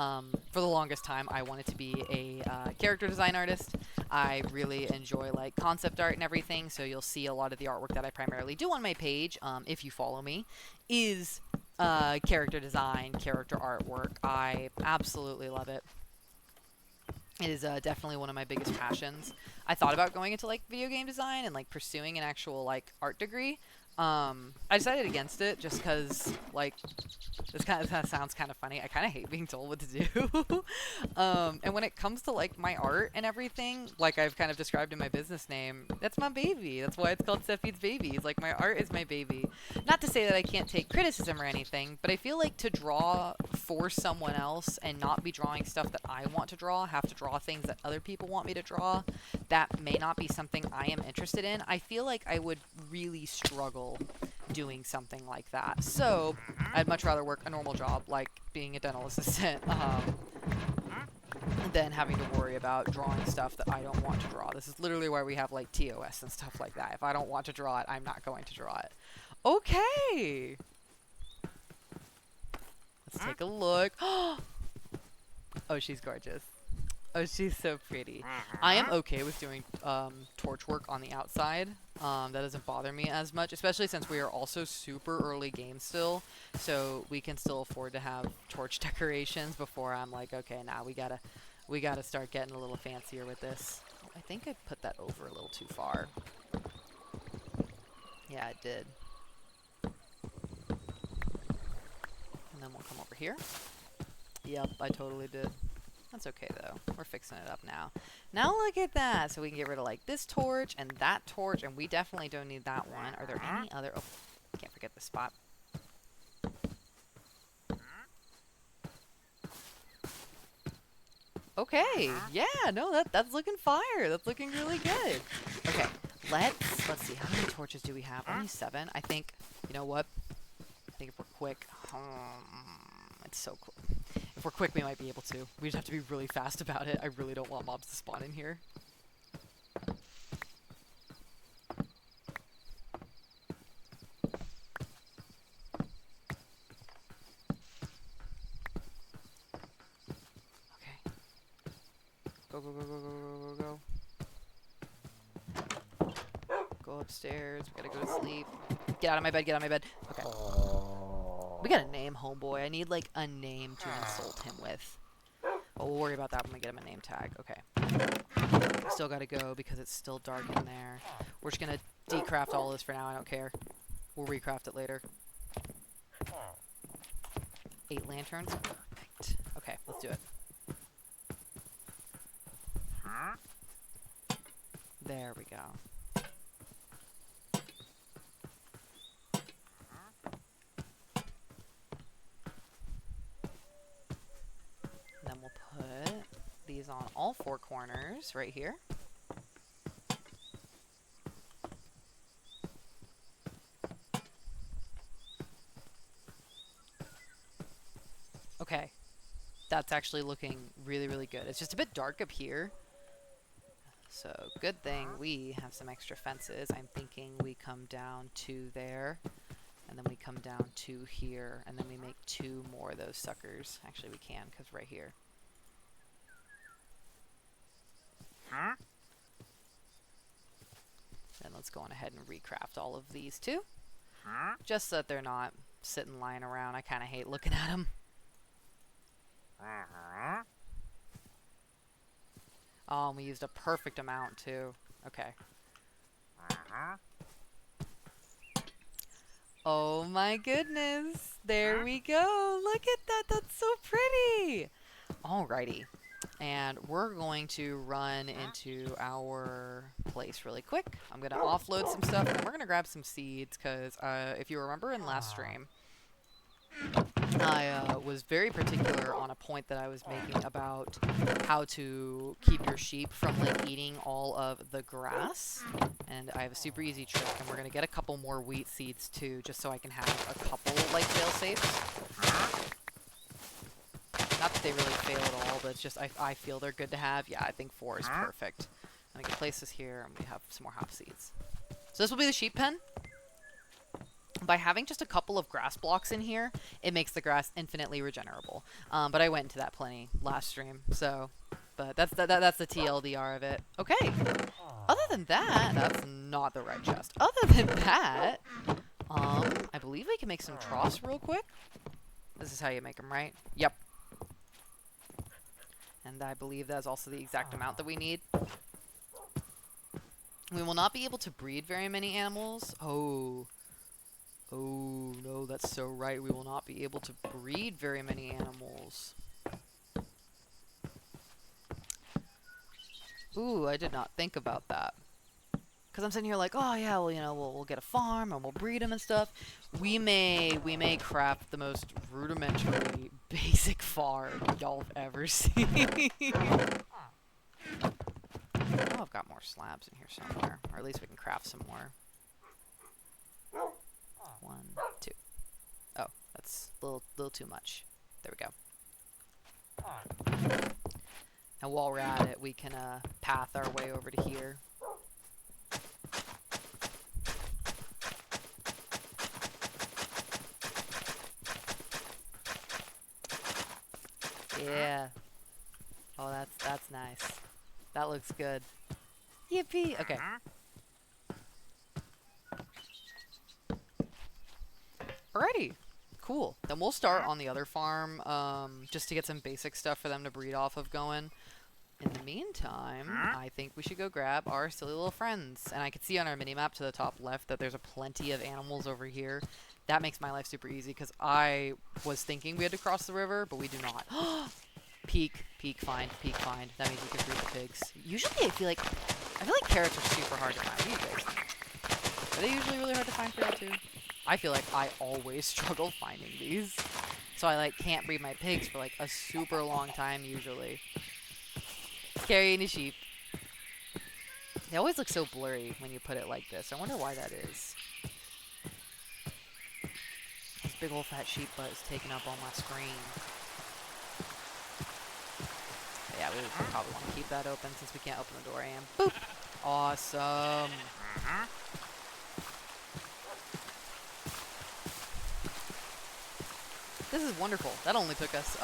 For the longest time, I wanted to be a character design artist. I really enjoy like concept art and everything, so you'll see a lot of the artwork that I primarily do on my page, if you follow me, is character design, character artwork. I absolutely love it. It is definitely one of my biggest passions. I thought about going into like video game design and like pursuing an actual like art degree. I decided against it just because like this kind of sounds kind of funny. I kind of hate being told what to do. And when it comes to like my art and everything, like I've kind of described in my business name, that's my baby. That's why it's called cepheidbaby. It's like my art is my baby. Not to say that I can't take criticism or anything, but I feel like to draw for someone else and not be drawing stuff that I want to draw, have to draw things that other people want me to draw, that may not be something I am interested in. I feel like I would really struggle doing something like that. So I'd much rather work a normal job like being a dental assistant than having to worry about drawing stuff that I don't want to draw. This is literally why we have like TOS and stuff like that. If I don't want to draw it, I'm not going to draw it. Okay, let's take a look. Oh, she's gorgeous. Oh, she's so pretty. I am okay with doing torch work on the outside. That doesn't bother me as much, especially since we are also super early game still. So we can still afford to have torch decorations before I'm like, okay, now we gotta We gotta start getting a little fancier with this. Oh, I think I put that over a little too far. Yeah, I did. And then we'll come over here. Yep, I totally did. That's okay, though. We're fixing it up now. Now look at that. So we can get rid of, like, this torch and that torch, and we definitely don't need that one. Are there any other... Oh, can't forget the spot. Okay. Yeah, no, that's looking fire. That's looking really good. Okay, let's see. How many torches do we have? Only 7. I think, you know what? I think if we're quick... it's so cool. If we're quick, we might be able to. We just have to be really fast about it. I really don't want mobs to spawn in here. Okay. Go, go, go, go, go, go, go, go. Go upstairs. We gotta go to sleep. Get out of my bed, get out of my bed. Okay. We gotta name homeboy. I need, like, a name to insult him with. But we'll worry about that when we get him a name tag. Okay. Still gotta go because it's still dark in there. We're just gonna decraft all this for now. I don't care. We'll recraft it later. 8 lanterns. Perfect. Okay, let's do it. There we go. Then we'll put these on all 4 corners right here. Okay. That's actually looking really, really good. It's just a bit dark up here. So, good thing we have some extra fences. I'm thinking we come down to there. And then we come down to here. And then we make 2 more of those suckers. Actually, we can, because right here. Then let's go on ahead and recraft all of these too. Just so that they're not sitting lying around. I kind of hate looking at them. Oh, and we used a perfect amount too. Okay. Oh my goodness. There we go. Look at that. That's so pretty. Alrighty. And we're going to run into our place really quick. I'm going to offload some stuff, and we're going to grab some seeds, because if you remember in last stream, I was very particular on a point that I was making about how to keep your sheep from, like, eating all of the grass. And I have a super easy trick, and we're going to get a couple more wheat seeds, too, just so I can have a couple, like, fail-safes. Not that they really fail at all, but it's just I feel they're good to have. Yeah, I think 4 is perfect. And I can place this here, and we have some more hop seeds. So this will be the sheep pen. By having just a couple of grass blocks in here, it makes the grass infinitely regenerable. But I went into that plenty last stream, so... But that's the TLDR of it. Okay. Other than that, that's not the right chest. Other than that, I believe we can make some troughs real quick. This is how you make them, right? Yep. And I believe that's also the exact amount that we need. We will not be able to breed very many animals. Oh, no, that's so right. We will not be able to breed very many animals. Ooh, I did not think about that. Because I'm sitting here like, oh yeah, well, you know, we'll get a farm and we'll breed them and stuff. We may craft the most rudimentary, basic farm y'all have ever seen. Oh, I've got more slabs in here somewhere. Or at least we can craft some more. 1, 2. Oh, that's a little too much. There we go. And while we're at it, we can path our way over to here. Yeah. Oh, that's nice. That looks good. Yippee! Okay. Alrighty. Cool. Then we'll start on the other farm, just to get some basic stuff for them to breed off of going. In the meantime, I think we should go grab our silly little friends. And I can see on our mini-map to the top left that there's a plenty of animals over here. That makes my life super easy because I was thinking we had to cross the river, but we do not. Peak find. That means we can breed the pigs. Usually I feel like carrots are super hard to find. What do you guys think? Are they usually really hard to find for you too? I feel like I always struggle finding these. So I like can't breed my pigs for like a super long time usually. Carrying a sheep. They always look so blurry when you put it like this. I wonder why that is. This big old fat sheep butt is taking up all my screen. But yeah, we probably want to keep that open since we can't open the door. And boop! Awesome! This is wonderful. That only took us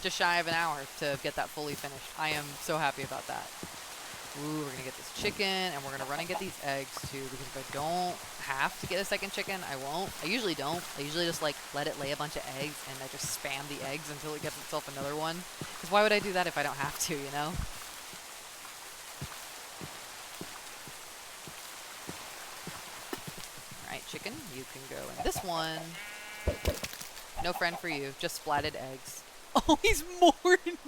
just shy of an hour to get that fully finished. I am so happy about that. Ooh, we're gonna get this chicken, and we're gonna run and get these eggs too, because if I don't have to get a second chicken, I won't. I usually don't. I usually just like let it lay a bunch of eggs, and I just spam the eggs until it gets itself another one. Because why would I do that if I don't have to, you know? Alright, chicken, you can go in this one. No friend for you, just splatted eggs. Oh, he's mourning!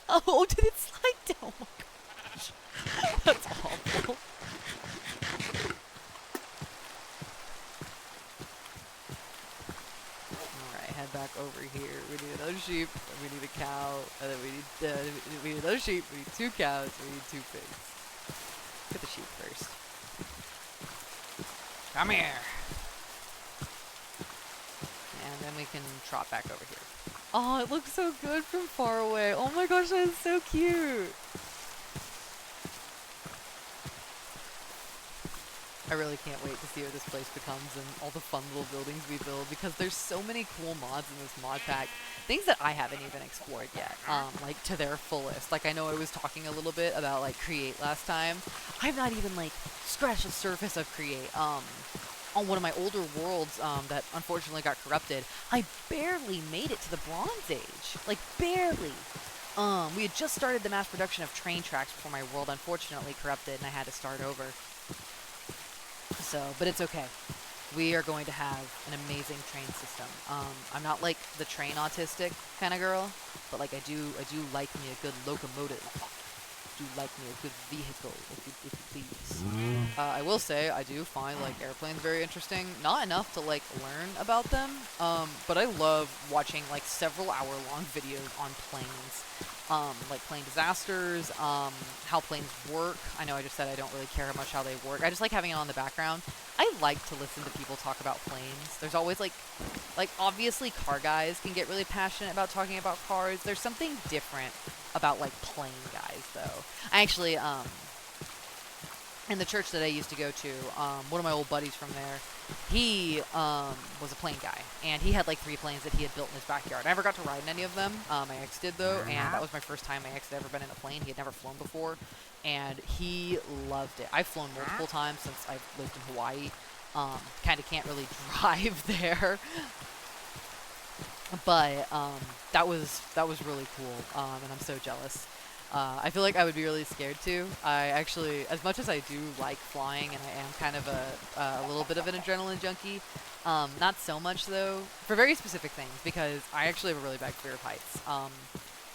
Oh, did it slide down? Oh my gosh. That's awful. Alright, head back over here. We need another sheep, and we need a cow, and then we need another sheep, we need 2 cows, we need 2 pigs. Get the sheep first. Come here! And then we can trot back over here. Oh, it looks so good from far away. Oh my gosh, that is so cute. I really can't wait to see what this place becomes and all the fun little buildings we build, because there's so many cool mods in this mod pack. Things that I haven't even explored yet, like to their fullest. Like I know I was talking a little bit about like Create last time. I've not even like scratched the surface of Create. On one of my older worlds that unfortunately got corrupted, I barely made it to the Bronze Age. Like, barely. We had just started the mass production of train tracks before my world unfortunately corrupted and I had to start over. So, but it's okay. We are going to have an amazing train system. I'm not like the train autistic kind of girl, but like I do like me a good locomotive. Do like me a good vehicle, if you please. I will say I do find like airplanes very interesting. Not enough to like learn about them, but I love watching like several hour-long videos on planes, like plane disasters, how planes work. I know I just said I don't really care much how they work. I just like having it on the background. I like to listen to people talk about planes. There's always like obviously car guys can get really passionate about talking about cars. There's something different about like plane guys though. I actually in the church that I used to go to, one of my old buddies from there, he was a plane guy, and he had like 3 planes that he had built in his backyard. I never got to ride in any of them. My ex did though, and that was my first time my ex had ever been in a plane. He had never flown before, and he loved it. I've flown multiple times since I've lived in Hawaii. Kind of can't really drive there. But that was really cool, and I'm so jealous. I feel like I would be really scared too. I actually, as much as I do like flying, and I am kind of a little bit of an adrenaline junkie, not so much though, for very specific things, because I actually have a really bad fear of heights.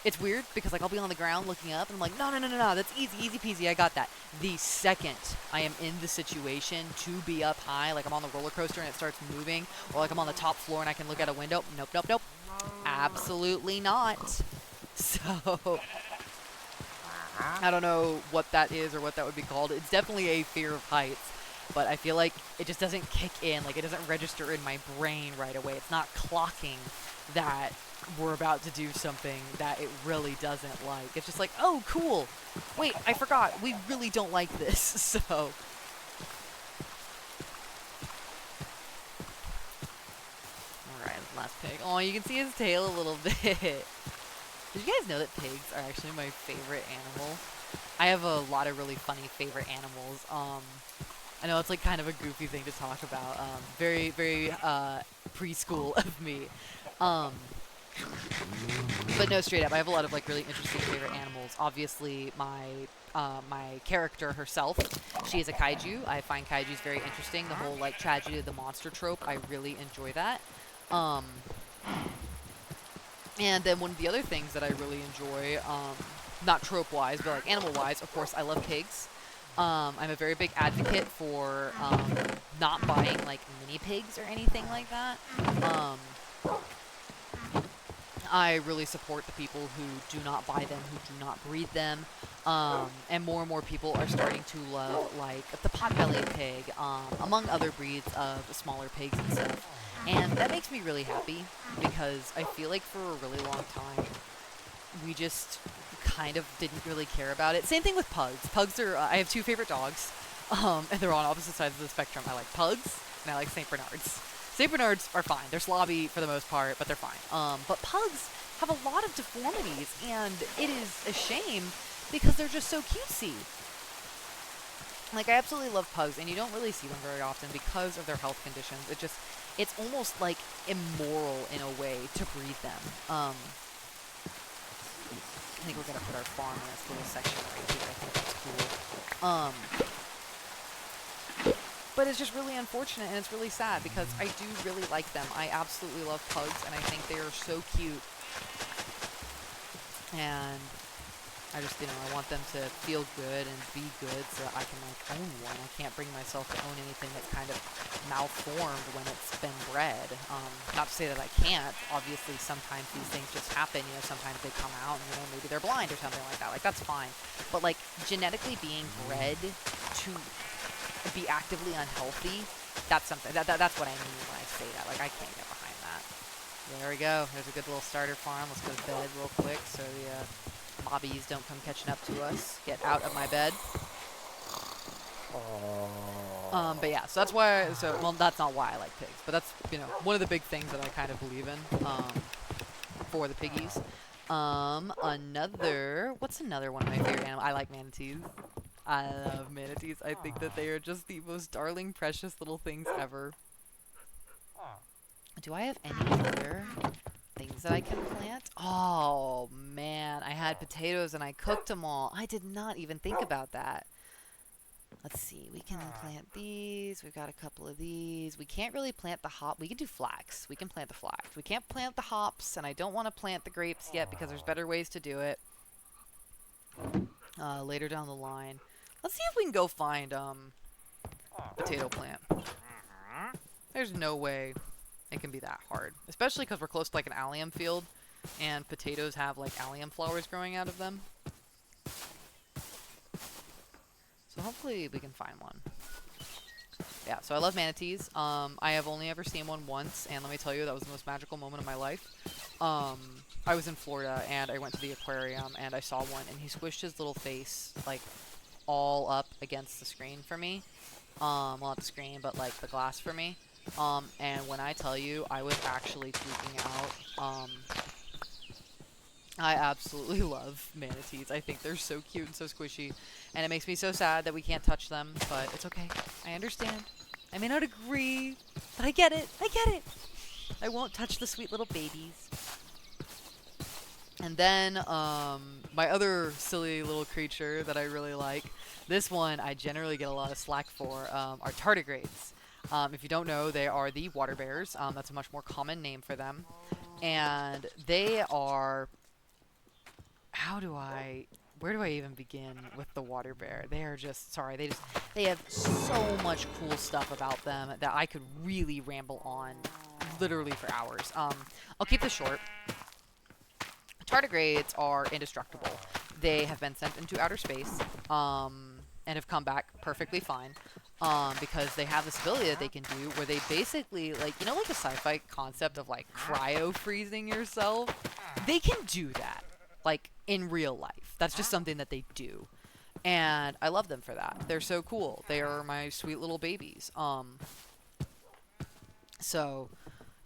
It's weird because like I'll be on the ground looking up and I'm like, no, that's easy peasy, I got that. The second I am in the situation to be up high, like I'm on the roller coaster and it starts moving, or like I'm on the top floor and I can look out a window, nope, absolutely not. So I don't know what that is or what that would be called. It's definitely a fear of heights, but I feel like it just doesn't kick in, like it doesn't register in my brain right away. It's not clocking that we're about to do something that it really doesn't like. It's just like, oh, cool. Wait, I forgot. We really don't like this, so. Alright, last pig. Oh, you can see his tail a little bit. Did you guys know that pigs are actually my favorite animal? I have a lot of really funny favorite animals. I know it's like kind of a goofy thing to talk about. Very preschool of me. But no, straight up, I have a lot of like really interesting favorite animals. Obviously, my character herself, she is a kaiju. I find kaijus very interesting. The whole like tragedy of the monster trope, I really enjoy that. Um, and then one of the other things that I really enjoy, not trope-wise, but like animal-wise, of course, I love pigs. I'm a very big advocate for not buying like mini pigs or anything like that. Um, I really support the people who do not buy them, who do not breed them. And more people are starting to love, like, the pot-bellied pig, among other breeds of smaller pigs and stuff. And that makes me really happy, because I feel like for a really long time, we just kind of didn't really care about it. Same thing with pugs. Pugs are, I have two favorite dogs, and they're on opposite sides of the spectrum. I like pugs, and I like St. Bernards. St. Bernards are fine. They're slobby for the most part, but they're fine. But pugs have a lot of deformities, and it is a shame because they're just so cutesy. Like, I absolutely love pugs, and you don't really see them very often because of their health conditions. It's almost, like, immoral in a way to breed them. I think we're gonna put our farm in this little section right here. I think that's cool. But it's just really unfortunate, and it's really sad, because I do really like them. I absolutely love pugs, and I think they are so cute. And I just, I want them to feel good and be good so that I can, like, own one. I can't bring myself to own anything that's kind of malformed when it's been bred. Not to say that I can't. Obviously, sometimes these things just happen. Sometimes they come out and, maybe they're blind or something like that. Like, that's fine. But, like, genetically being bred to be actively unhealthy, that's something. That's what I mean when I say that. Like, I can't get behind that. There we go. There's a good little starter farm. Let's go to bed real quick so the mobbies don't come catching up to us. Get out of my bed. But yeah, so that's why, well, that's not why I like pigs, but that's, one of the big things that I kind of believe in, for the piggies. What's another one of my favorite animals? I like manatees. I love manatees. I think that they are just the most darling, precious little things ever. Do I have any other things that I can plant? Oh, man. I had potatoes and I cooked them all. I did not even think about that. Let's see. We can plant these. We've got a couple of these. We can't really plant the hop. We can do flax. We can plant the flax. We can't plant the hops, and I don't want to plant the grapes yet because there's better ways to do it later down the line. Let's see if we can go find potato plant. There's no way it can be that hard, especially because we're close to like an allium field, and potatoes have like allium flowers growing out of them. So hopefully we can find one. Yeah, so I love manatees. I have only ever seen one once, and let me tell you, that was the most magical moment of my life. I was in Florida, and I went to the aquarium, and I saw one, and he squished his little face, like, all up against the screen for me. Well, not the screen, but, like, the glass for me. And when I tell you, I was actually freaking out. I absolutely love manatees. I think they're so cute and so squishy. And it makes me so sad that we can't touch them, but it's okay. I understand. I may not agree, but I get it. I get it. I won't touch the sweet little babies. And then, my other silly little creature that I really like, this one I generally get a lot of slack for, are tardigrades. If you don't know, they are the water bears. That's a much more common name for them. And they are... where do I even begin with the water bear? They are just, they have so much cool stuff about them that I could really ramble on literally for hours. I'll keep this short. Tardigrades are indestructible. They have been sent into outer space, and have come back perfectly fine, because they have this ability that they can do where they basically, like, like the sci-fi concept of, like, cryo-freezing yourself? They can do that, like, in real life. That's just something that they do. And I love them for that. They're so cool. They are my sweet little babies. So...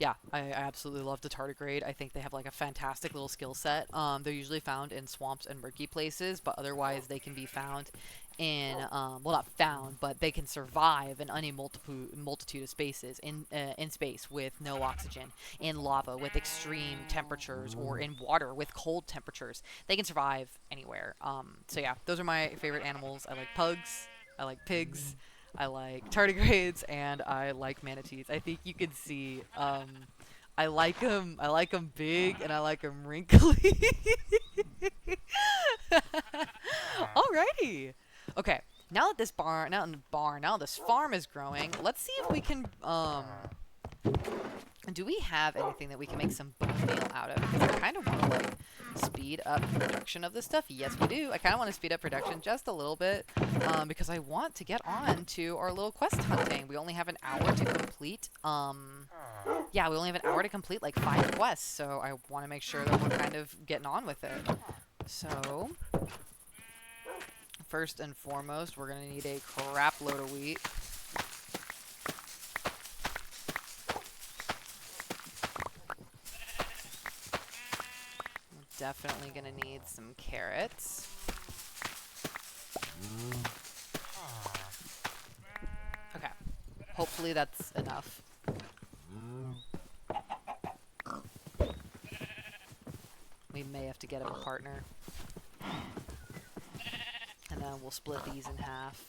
yeah, I absolutely love the tardigrade. I think they have like a fantastic little skill set. They're usually found in swamps and murky places, but otherwise they can be found in well, not found, but they can survive in any multitude of spaces in space with no oxygen, in lava with extreme temperatures, or in water with cold temperatures. They can survive anywhere. So yeah, those are my favorite animals. I like pugs. I like pigs. I like tardigrades, and I like manatees. I think you can see. I like them. I like them big, and I like them wrinkly. Alrighty. Okay. Now this farm is growing. Let's see if we can. Do we have anything that we can make some bone meal out of? Because I kind of want to like speed up production of this stuff. Yes, we do. I kind of want to speed up production just a little bit, because I want to get on to our little quest hunting. We only have an hour to complete. Yeah, we only have an hour to complete like 5 quests, so I want to make sure that we're kind of getting on with it. So, first and foremost, we're gonna need a crap load of wheat. Definitely gonna need some carrots. Okay. Hopefully that's enough. We may have to get him a partner. And then we'll split these in half.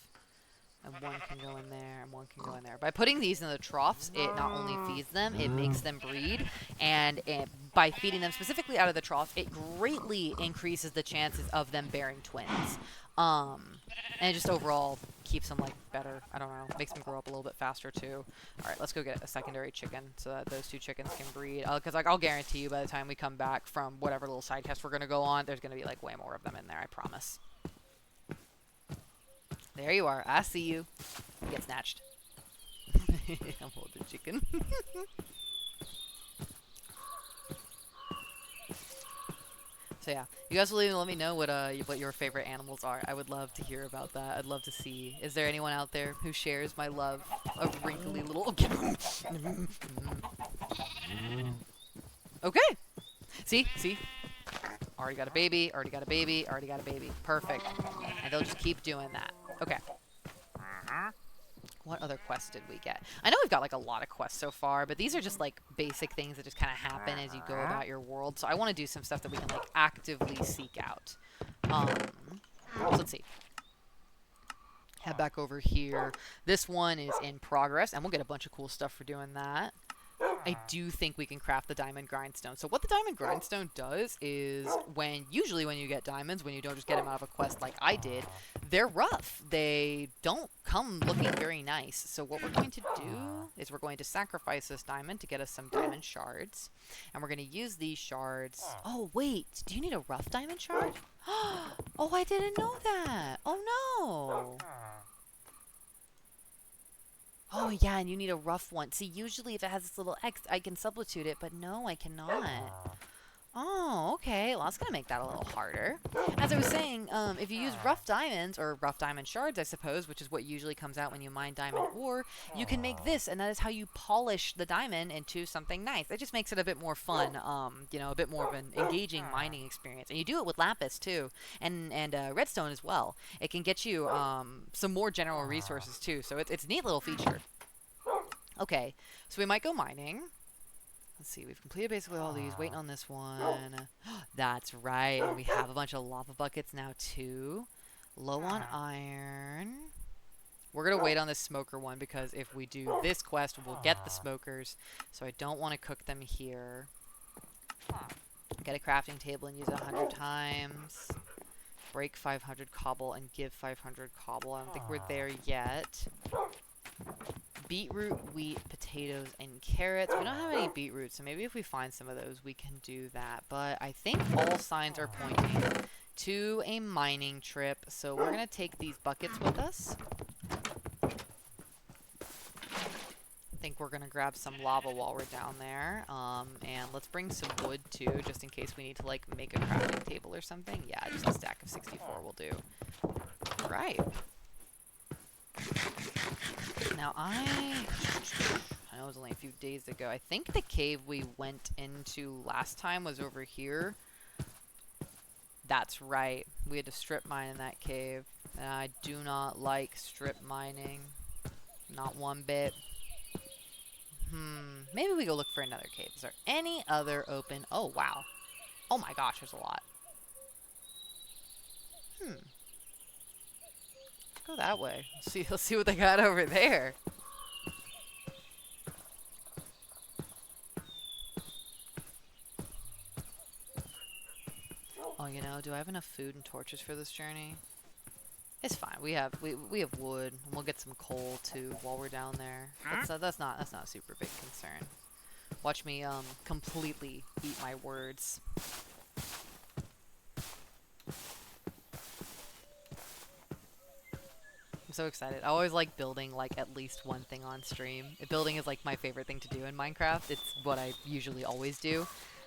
And one can go in there, and one can go in there. By putting these in the troughs, it not only feeds them, it makes them breed. And by feeding them specifically out of the trough, it greatly increases the chances of them bearing twins. And it just overall keeps them, like, better. I don't know. Makes them grow up a little bit faster, too. Alright, let's go get a secondary chicken so that those 2 chickens can breed. Because, like, I'll guarantee you by the time we come back from whatever little side quest we're going to go on, there's going to be, like, way more of them in there, I promise. There you are. I see you. Get snatched. I'm holding chicken. So yeah, you guys will even let me know what your favorite animals are. I would love to hear about that. I'd love to see. Is there anyone out there who shares my love of wrinkly little? Okay. See. Already got a baby. Already got a baby. Already got a baby. Perfect. And they'll just keep doing that. Okay. What other quests did we get? I know we've got like a lot of quests so far, but these are just like basic things that just kind of happen as you go about your world. So I want to do some stuff that we can like actively seek out. So let's see. Head back over here. This one is in progress, and we'll get a bunch of cool stuff for doing that. I do think we can craft the diamond grindstone. So what the diamond grindstone does is usually when you get diamonds, when you don't just get them out of a quest like I did, they're rough. They don't come looking very nice. So what we're going to do is we're going to sacrifice this diamond to get us some diamond shards. And we're going to use these shards. Oh, wait. Do you need a rough diamond shard? Oh, I didn't know that. Oh, no. Oh, yeah, and you need a rough one. See, usually if it has this little X, I can substitute it, but no, I cannot. Oh, okay. Well, that's going to make that a little harder. As I was saying, if you use rough diamonds, or rough diamond shards, I suppose, which is what usually comes out when you mine diamond ore, you can make this, and that is how you polish the diamond into something nice. It just makes it a bit more fun, you know, a bit more of an engaging mining experience. And you do it with lapis, too, and redstone as well. It can get you some more general resources, too, so it's a neat little feature. Okay, so we might go mining. Let's see, we've completed basically all these. Waiting on this one. That's right. And we have a bunch of lava buckets now, too. Low on iron. We're going to wait on this smoker one because if we do this quest, we'll get the smokers. So I don't want to cook them here. Get a crafting table and use it 100 times. Break 500 cobble and give 500 cobble. I don't think we're there yet. Beetroot, wheat, potatoes, and carrots. We don't have any beetroot, so maybe if we find some of those, we can do that. But I think all signs are pointing to a mining trip, so we're going to take these buckets with us. I think we're going to grab some lava while we're down there. And let's bring some wood, too, just in case we need to, like, make a crafting table or something. Yeah, just a stack of 64 will do. All right. Now, I I know it was only a few days ago. I think the cave we went into last time was over here. That's right. We had to strip mine in that cave. And I do not like strip mining. Not one bit. Maybe we go look for another cave. Is there any other open? Oh, wow. Oh my gosh, there's a lot. Let's go that way. Let's see what they got over there. Oh, you know, do I have enough food and torches for this journey? It's fine. We have wood, and we'll get some coal too while we're down there. That's not a super big concern. Watch me completely eat my words. I'm so excited. I always like building like at least one thing on stream. Building is like my favorite thing to do in Minecraft. It's what I usually always do.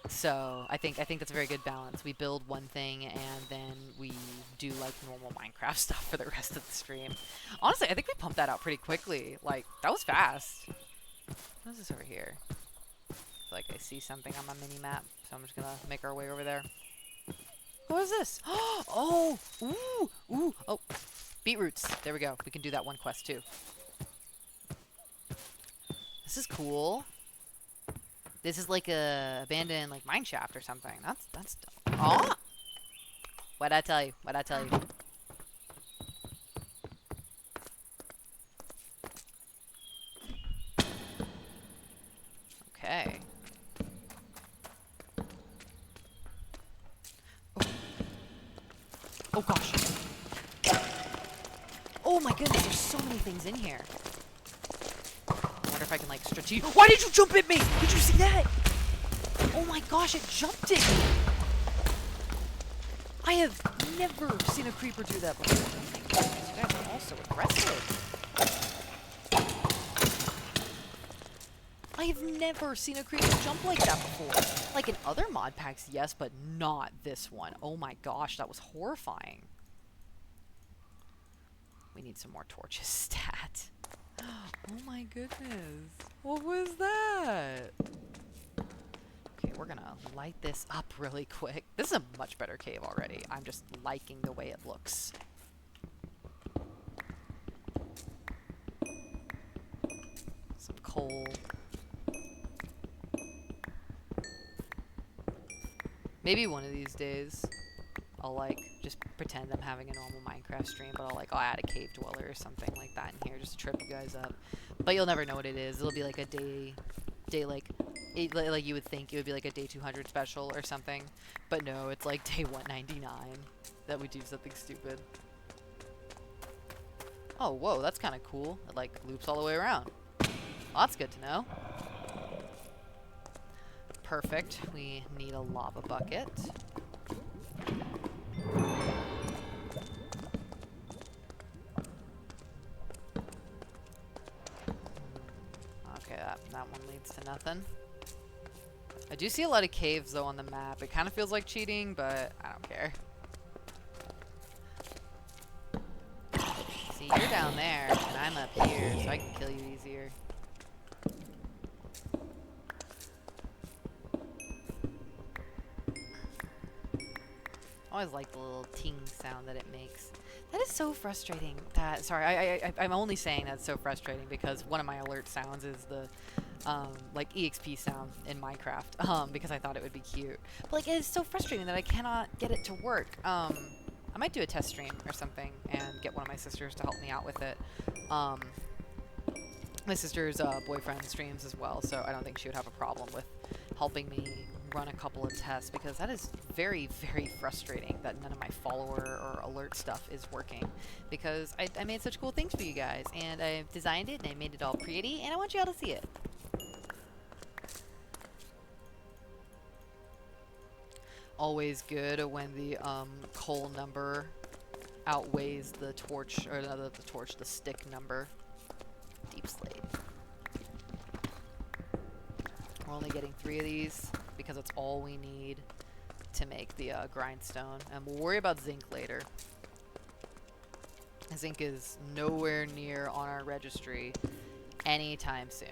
So I think that's a very good balance. We build one thing and then we do like normal Minecraft stuff for the rest of the stream. Honestly, I think we pumped that out pretty quickly. Like, that was fast. What is this over here? Like, I see something on my mini map, so I'm just gonna make our way over there. What is this? Oh! Ooh! Ooh! Oh! Beetroots. There we go. We can do that one quest too. This is cool. This is like a abandoned like mine shaft or something. That's oh! What'd I tell you? What'd I tell you? Okay. Oh, oh gosh. Oh my goodness, there's so many things in here. I wonder if I can like strategic. Why did you jump at me? Did you see that? Oh my gosh, it jumped at me. I have never seen a creeper do that before. You guys are also aggressive. I have never seen a creeper jump like that before. Like in other mod packs, yes, but not this one. Oh my gosh, that was horrifying. We need some more torches stat. Oh my goodness. What was that? Okay, we're gonna light this up really quick. This is a much better cave already. I'm just liking the way it looks. Some coal. Maybe one of these days I'll like just pretend I'm having a normal Minecraft stream, but I'll add a cave dweller or something like that in here just to trip you guys up. But you'll never know what it is. It'll be like a day like you would think it would be like a day 200 special or something, but no, it's like day 199 that we do something stupid. Oh, whoa, that's kind of cool. It like loops all the way around. Well, that's good to know. Perfect. We need a lava bucket. Okay, that one leads to nothing. I do see a lot of caves though on the map. It kind of feels like cheating, but I don't care. See, you're down there, and I'm up here, so I can kill you easier. I always like the little ting sound that it makes. That is so frustrating. Sorry, I'm only saying that's so frustrating because one of my alert sounds is the like EXP sound in Minecraft because I thought it would be cute. But like, it is so frustrating that I cannot get it to work. I might do a test stream or something and get one of my sisters to help me out with it. My sister's boyfriend streams as well, so I don't think she would have a problem with helping me run a couple of tests, because that is very, very frustrating that none of my follower or alert stuff is working, because I made such cool things for you guys, and I designed it, and I made it all pretty, and I want you all to see it. Always good when the coal number outweighs the torch, or the stick number. Deep slate. We're only getting 3 of these because it's all we need to make the grindstone, and we'll worry about zinc later. Zinc is nowhere near on our registry anytime soon.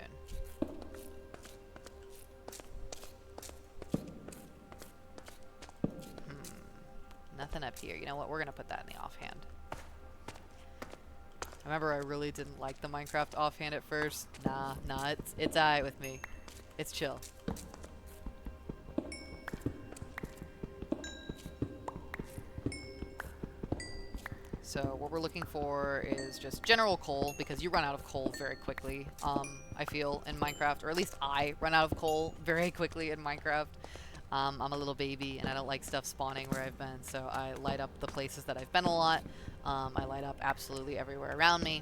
nothing up here. You know what? We're gonna put that in the offhand. I remember I really didn't like the Minecraft offhand at first. Nah, it's alright with me. It's chill. So what we're looking for is just general coal, because you run out of coal very quickly, I feel, in Minecraft. Or at least I run out of coal very quickly in Minecraft. I'm a little baby, and I don't like stuff spawning where I've been, so I light up the places that I've been a lot. I light up absolutely everywhere around me.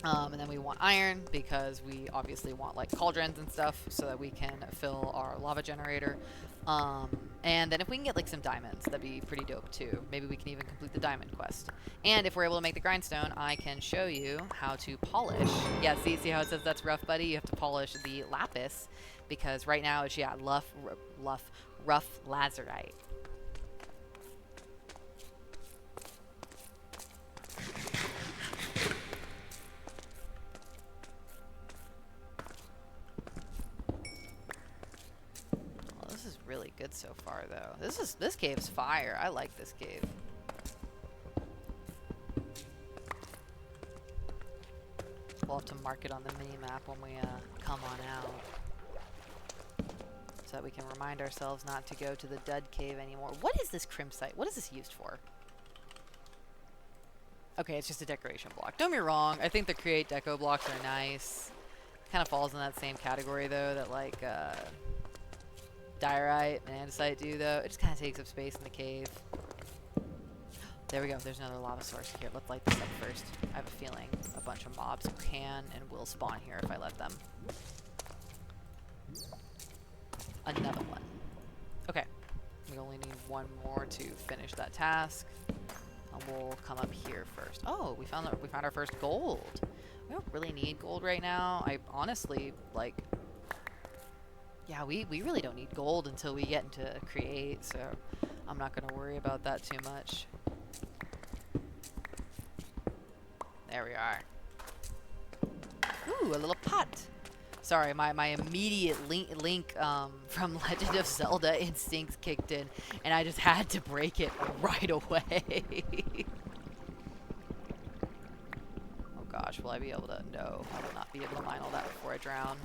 And then we want iron, because we obviously want, like, cauldrons and stuff, so that we can fill our lava generator. And then if we can get, like, some diamonds, that'd be pretty dope, too. Maybe we can even complete the diamond quest. And if we're able to make the grindstone, I can show you how to polish. Yeah, see how it says that's rough, buddy? You have to polish the lapis, because right now it's, yeah, rough lazurite. Really good so far, though. This cave's fire. I like this cave. We'll have to mark it on the mini map when we come on out, so that we can remind ourselves not to go to the dud cave anymore. What is this crimsite? What is this used for? Okay, it's just a decoration block. Don't get me wrong. I think the create deco blocks are nice. Kind of falls in that same category, though, that like diorite and andesite do, though. It just kind of takes up space in the cave. There we go. There's another lava source here. Let's light this up first. I have a feeling a bunch of mobs can and will spawn here if I let them. Another one. Okay. We only need one more to finish that task. And we'll come up here first. Oh, we found our first gold. We don't really need gold right now. I honestly, like... Yeah, we really don't need gold until we get into create, so I'm not going to worry about that too much. There we are. Ooh, a little pot. Sorry, my immediate link from Legend of Zelda instincts kicked in, and I just had to break it right away. Oh gosh, will I be able to? No, I will not be able to mine all that before I drown.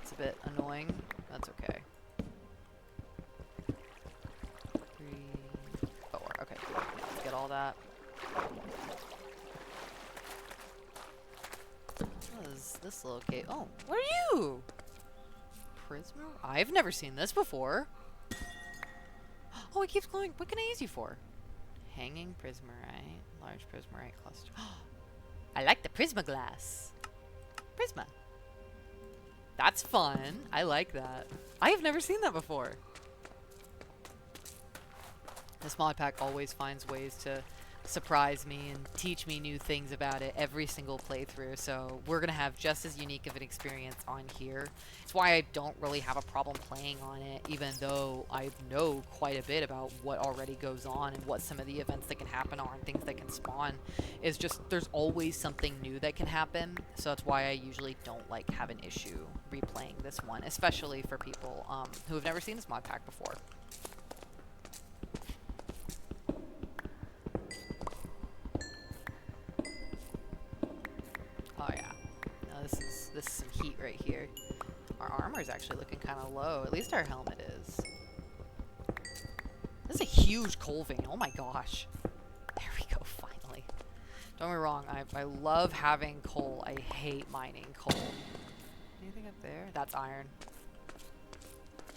It's a bit annoying. That's okay. 3, 4. Okay, let's get all that. What is this little cave? Oh, what are you? Prisma? I've never seen this before. Oh, it keeps glowing. What can I use you for? Hanging prismarite. Large prismarite cluster. I like the prisma glass. Prisma. That's fun. I like that. I have never seen that before. This mod pack always finds ways to surprise me and teach me new things about it every single playthrough, so we're gonna have just as unique of an experience on here. It's why I don't really have a problem playing on it, even though I know quite a bit about what already goes on and what some of the events that can happen are and things that can spawn. Is just there's always something new that can happen, so that's why I usually don't like have an issue replaying this one, especially for people who have never seen this mod pack before. Oh yeah, no, this is some heat right here. Our armor is actually looking kind of low. At least our helmet is. This is a huge coal vein. Oh my gosh. There we go. Finally. Don't get me wrong. I love having coal. I hate mining coal. Anything up there? That's iron.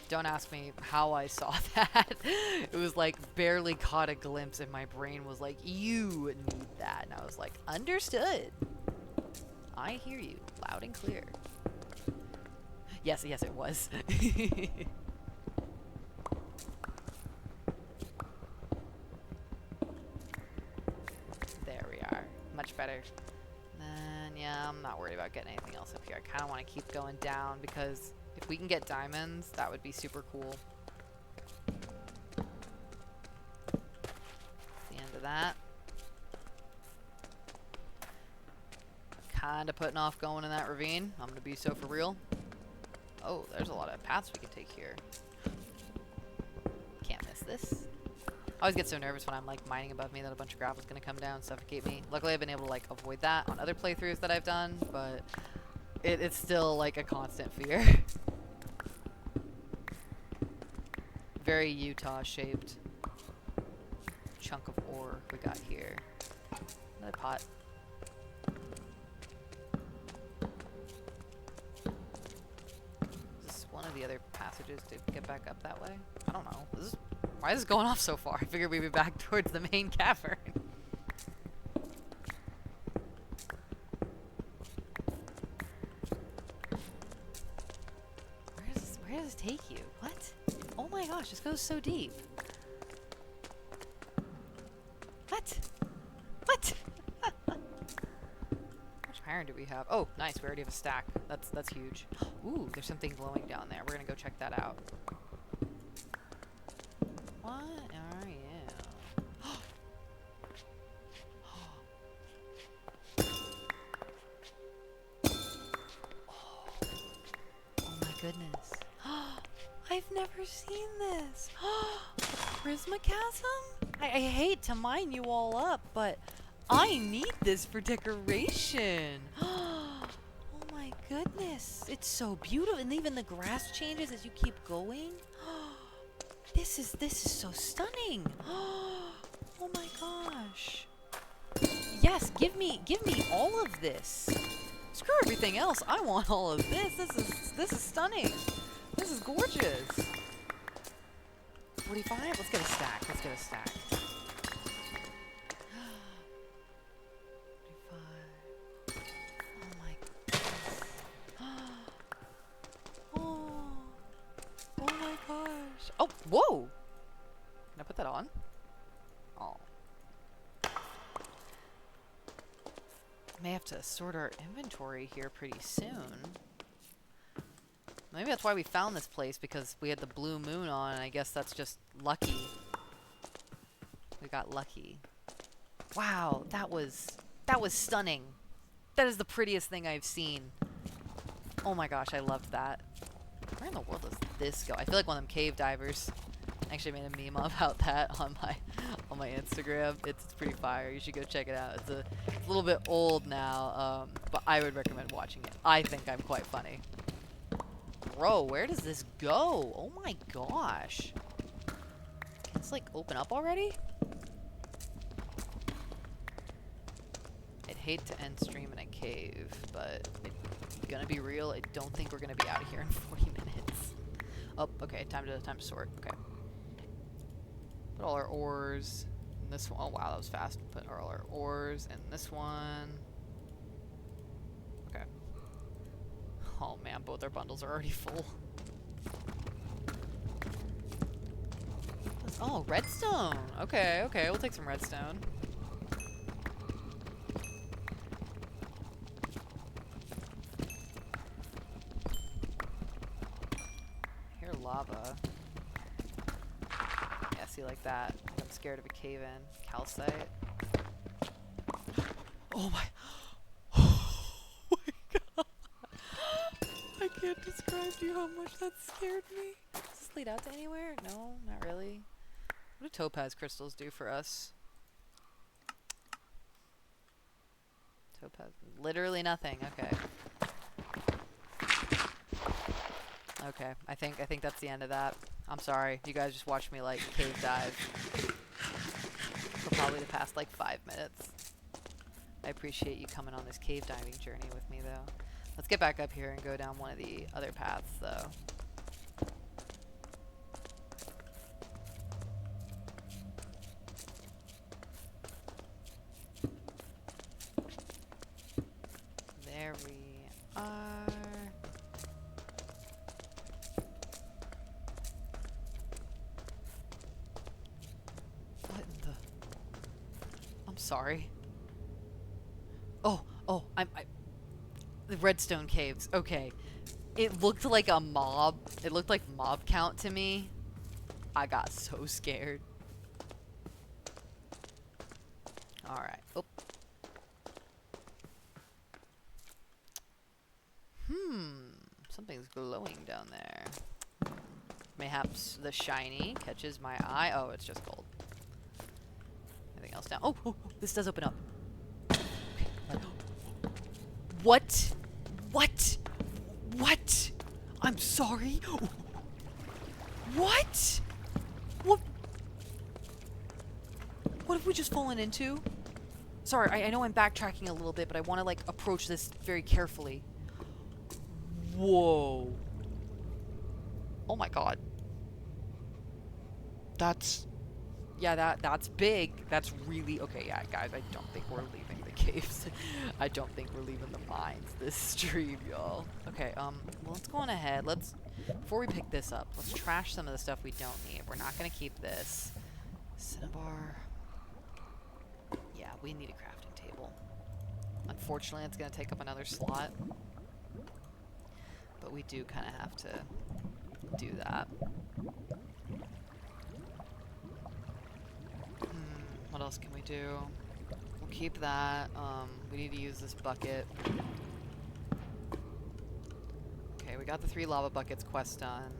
Don't ask me how I saw that. It was like barely caught a glimpse, and my brain was like, "You need that," and I was like, "Understood." I hear you, loud and clear. Yes, it was. There we are. Much better. And yeah, I'm not worried about getting anything else up here. I kind of want to keep going down because if we can get diamonds, that would be super cool. The end of that. Kind of putting off going in that ravine. I'm going to be so for real. Oh, there's a lot of paths we can take here. Can't miss this. always get so nervous when I'm like mining above me that a bunch of gravel's gonna come down and suffocate me. Luckily, I've been able to like avoid that on other playthroughs that I've done, but it's still like a constant fear. Very Utah-shaped chunk of ore we got here. Another pot. Is this one of the other passages to get back up that way? I don't know. Why is this going off so far? I figured we'd be back towards the main cavern. Where does this take you? What? Oh my gosh, this goes so deep. What? What? How much iron do we have? Oh, nice. We already have a stack. That's huge. Ooh, there's something glowing down there. We're gonna go check that out. What are you? Oh my goodness. I've never seen this. Prismagasm? I hate to mine you all up, but I need this for decoration. Oh my goodness. It's so beautiful. And even the grass changes as you keep going. This is so stunning. Oh my gosh. Yes, give me all of this. Screw everything else. I want all of this. This is stunning. This is gorgeous. 45? Let's get a stack. Let's get a stack. 45. Oh my goodness. Oh my gosh. Oh, whoa! Can I put that on? Oh. May have to sort our inventory here pretty soon. Maybe that's why we found this place, because we had the blue moon on, and I guess that's just lucky. We got lucky. Wow, that was stunning. That is the prettiest thing I've seen. Oh my gosh, I loved that. Where in the world does this go? I feel like one of them cave divers. I actually made a meme about that on my Instagram. It's pretty fire. You should go check it out. It's a little bit old now, but I would recommend watching it. I think I'm quite funny. Bro, where does this go? Oh my gosh. Can this like open up already? I'd hate to end stream in a cave, but gonna be real, I don't think we're gonna be out of here in 40 minutes. Oh, okay, time to sort. Okay. Put all our ores in this one. Oh wow, that was fast. Put all our ores in this one. Okay. Oh man, both our bundles are already full. Oh, redstone. Okay, okay, we'll take some redstone. Here, lava. Yeah, see, like that. I'm scared of a cave-in. Calcite. Oh my. Oh my god. I can't describe to you how much that scared me. Does this lead out to anywhere? No, not really. What do topaz crystals do for us? Topaz. Literally nothing. Okay. Okay. I think that's the end of that. I'm sorry. You guys just watched me like cave dive for probably the past like 5 minutes. I appreciate you coming on this cave diving journey with me though. Let's get back up here and go down one of the other paths though. There we are. What in the... I'm sorry. Oh, the redstone caves. Okay. It looked like a mob. It looked like mob count to me. I got so scared. Alright. Oh. Something's glowing down there. Mayhaps the shiny catches my eye. Oh, it's just gold. anything else down. Oh, oh, oh, this does open up. What? What? What? I'm sorry? What? What? What have we just fallen into? Sorry, I know I'm backtracking a little bit, but I want to, like, approach this very carefully. Whoa. Oh my god. That's... Yeah, that's big. That's really... Okay, yeah, guys, I don't think we're leaving the caves. I don't think we're leaving the mines this stream, y'all. Okay, well, let's go on ahead. Before we pick this up, let's trash some of the stuff we don't need. We're not going to keep this. Cinnabar. Yeah, we need a crafting table. Unfortunately, it's going to take up another slot. But we do kind of have to do that. What else can we do? We'll keep that. We need to use this bucket. Okay, we got the 3 lava buckets quest done.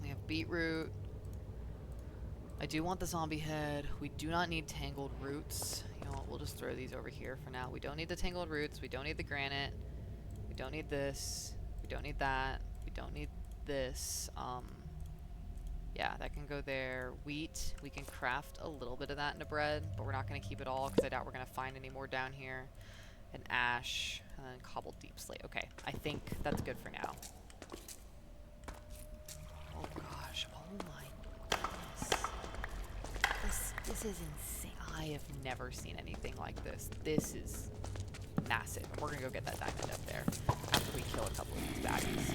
We have beetroot. I do want the zombie head. We do not need tangled roots. You know what? We'll just throw these over here for now. We don't need the tangled roots. We don't need the granite. We don't need this. We don't need that. We don't need this. Yeah, that can go there. Wheat, we can craft a little bit of that into bread, but we're not going to keep it all because I doubt we're going to find any more down here. And ash, and then cobbled deep slate. Okay, I think that's good for now. Oh gosh, oh my goodness. This is insane. I have never seen anything like this. This is massive. We're going to go get that diamond up there after we kill a couple of these baddies.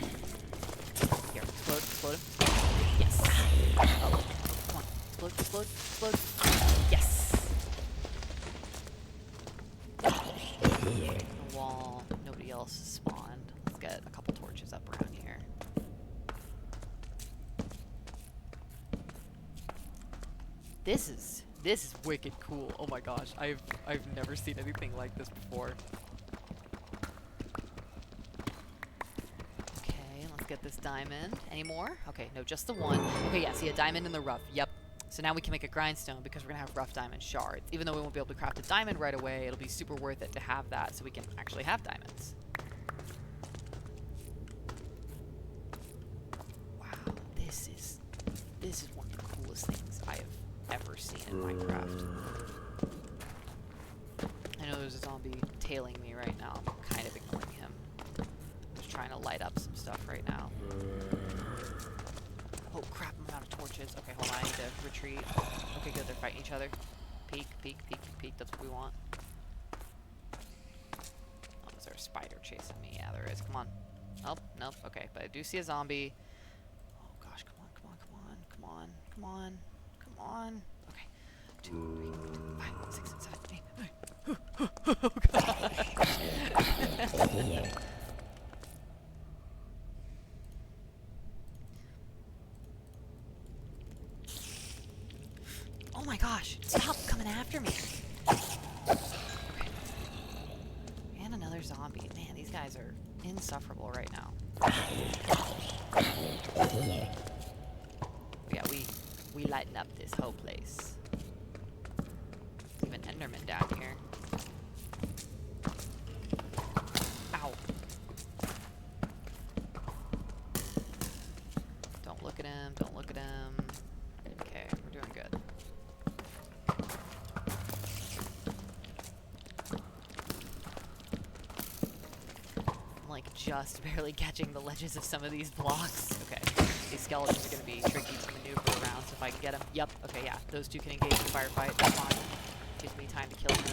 Here, explode him. Yes. Oh, come on. Explode. Yes. The wall. Nobody else has spawned. Let's get a couple torches up around here. This is wicked cool. Oh my gosh. I've never seen anything like this before. Get this diamond. Any more? Okay, no, just the one. Okay, yeah, see a diamond in the rough. Yep. So now we can make a grindstone because we're gonna have rough diamond shards. Even though we won't be able to craft a diamond right away, it'll be super worth it to have that so we can actually have diamonds. Wow, this is one of the coolest things I have ever seen in Minecraft. I know there's a zombie tailing me right now. I'm kind of ignoring him. Trying to light up some stuff right now. Oh crap, I'm out of torches. Okay, hold on, I need to retreat. Okay, good, they're fighting each other. Peek. That's what we want. Oh, is there a spider chasing me? Yeah, there is. Come on. Oh, nope. Okay, but I do see a zombie. Oh gosh, come on. Okay. 2, 3, 5, 6, 7, 8. Oh god. Oh my gosh, stop coming after me. Okay. And another zombie. Man, these guys are insufferable right now. Yeah, we lighten up this whole place. Even Enderman down here. Ow. Don't look at him. Okay, we're doing good. Just barely catching the ledges of some of these blocks. Okay, these skeletons are going to be tricky to maneuver around, so if I can get them. Yep, okay, yeah, those two can engage in the firefight. That's fine. Gives me time to kill them.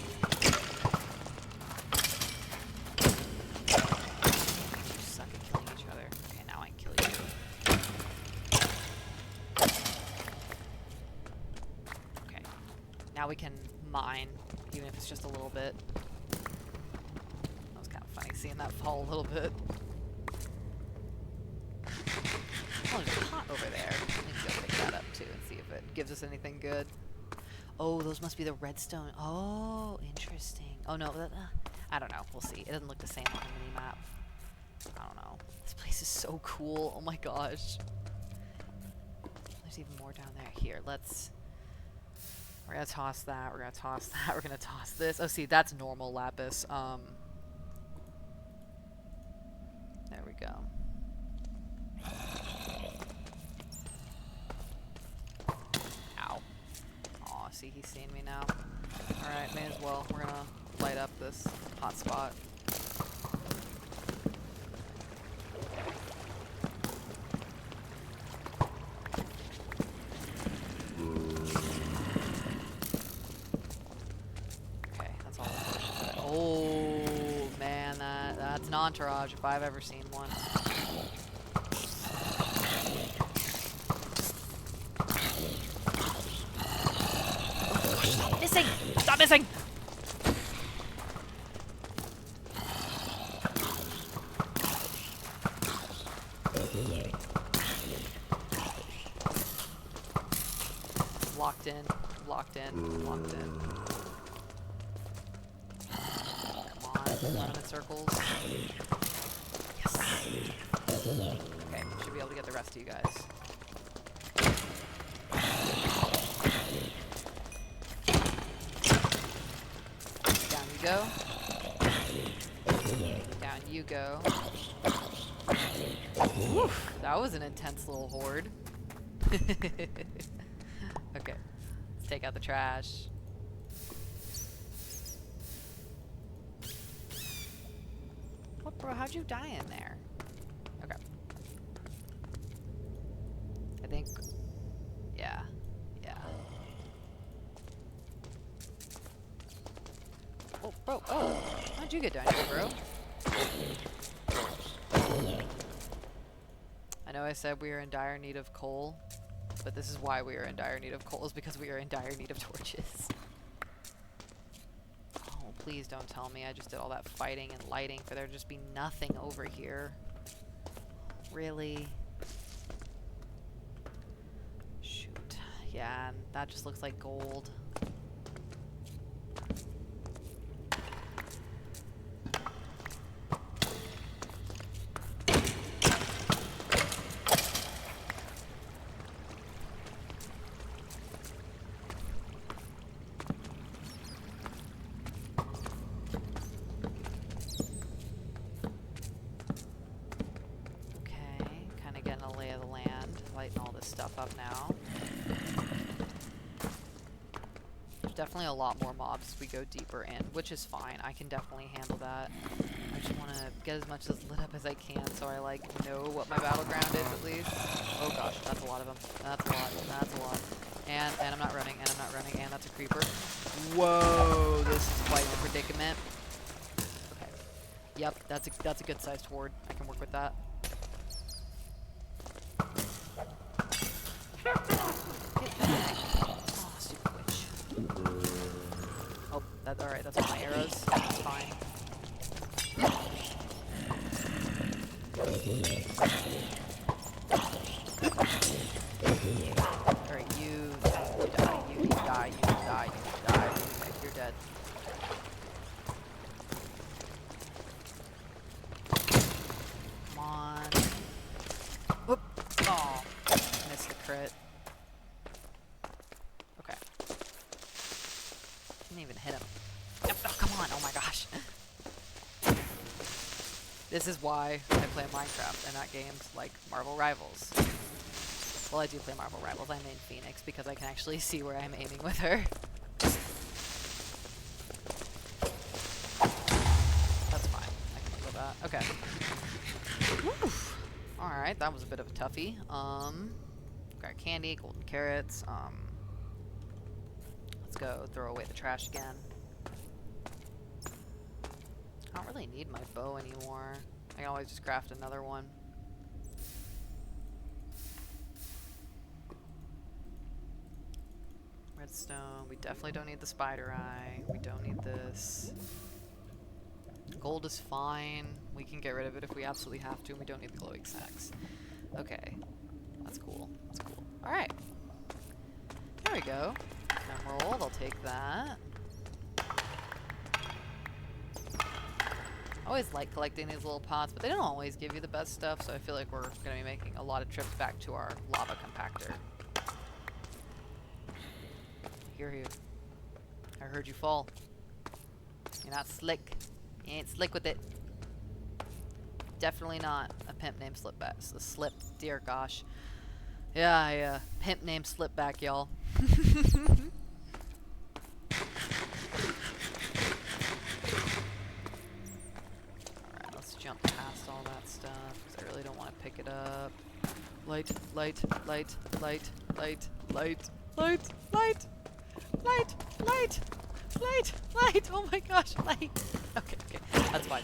You suck at killing each other. Okay, now I can kill you. Okay, now we can mine, even if it's just a little bit. Funny seeing that fall a little bit. Oh, there's a pot over there. Let me go pick that up too and see if it gives us anything good. Oh, those must be the redstone. Oh, interesting. Oh no, I don't know. We'll see. It doesn't look the same on the mini-map. I don't know. This place is so cool. Oh my gosh. There's even more down there. Here, let's We're gonna toss that. We're gonna toss that. We're gonna toss this. Oh, see, that's normal lapis. There we go. Ow. Aw, see, he's seeing me now. Alright, may as well. We're gonna light up this hot spot. Okay, that's all. Oh, man, that's an entourage if I've ever seen one. Stop missing! Stop missing! Locked in, locked in, locked in. Come on, run in circles. Yes! Okay, should be able to get the rest of you guys. Down you go. Down you go. Woof, that was an intense little horde. Okay, let's take out the trash. What, bro? How'd you die in there? Okay. I think... Yeah. Yeah. Oh, bro. Oh! How'd you get down here, bro? I know I said we are in dire need of coal, but this is why we are in dire need of coal, is because we are in dire need of torches. Oh, please don't tell me I just did all that fighting and lighting for there to just be nothing over here. Really? Shoot. Yeah, and that just looks like gold. Stuff up now. There's definitely a lot more mobs as we go deeper in, which is fine. I can definitely handle that. I just want to get as much lit up as I can so I like know what my battleground is at least. Oh gosh, that's a lot of them. That's a lot. That's a lot. And I'm not running, and I'm not running, and that's a creeper. Whoa, this is quite the predicament. Okay. Yep, that's a good sized horde. I can work with that. Oh, stupid witch. Oh, that's alright, that's all my arrows. That's fine. Alright, you die, you die, you die, you die. Okay, you're dead. Come on. Whoop! Oh, missed the crit. Even hit him. Oh, come on. Oh my gosh. This is why I play Minecraft and not games like Marvel Rivals. Well, I do play Marvel Rivals. I main Phoenix because I can actually see where I'm aiming with her. That's fine. I can live with that. Okay. Alright, that was a bit of a toughie. Got candy, golden carrots, let's go throw away the trash again. I don't really need my bow anymore. I can always just craft another one. Redstone. We definitely don't need the spider eye. We don't need this. Gold is fine. We can get rid of it if we absolutely have to, and we don't need the glowing sacks. Okay. That's cool. That's cool. Alright. There we go. Emerald, I'll take that. I always like collecting these little pots, but they don't always give you the best stuff, so I feel like we're going to be making a lot of trips back to our lava compactor. hear you. I heard you fall. You're not slick. You ain't slick with it. Definitely not a pimp named Slipback. Slip, dear gosh. Yeah, pimp named Slipback, y'all. Alright, let's jump past all that stuff, because I really don't want to pick it up. Light, light, light, light, light, light, light, light, light, light, light, light. Oh my gosh, light. Okay, that's fine.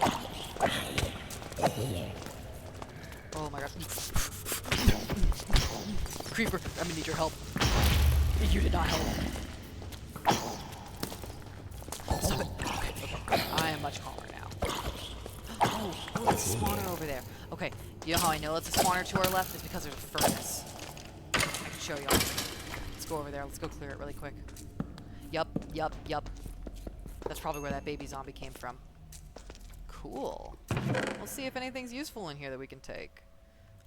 Oh my gosh. Creeper, I'm gonna need your help. You did not help. Stop it. Okay. I am much calmer now. Oh, it's a spawner over there. Okay, you know how I know it's a spawner to our left? It's because there's a furnace. I can show y'all. Let's go over there. Let's go clear it really quick. Yup. That's probably where that baby zombie came from. Cool. We'll see if anything's useful in here that we can take.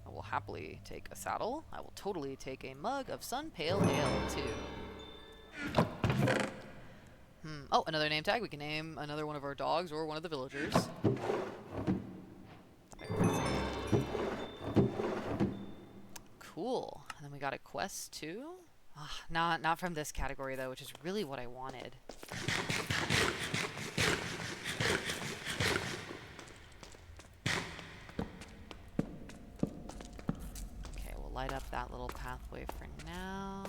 I will happily take a saddle. I will totally take a mug of Sun Pale Ale, too. Oh, another name tag. We can name another one of our dogs or one of the villagers. Cool. And then we got a quest, too. Not from this category, though, which is really what I wanted. Light up that little pathway for now.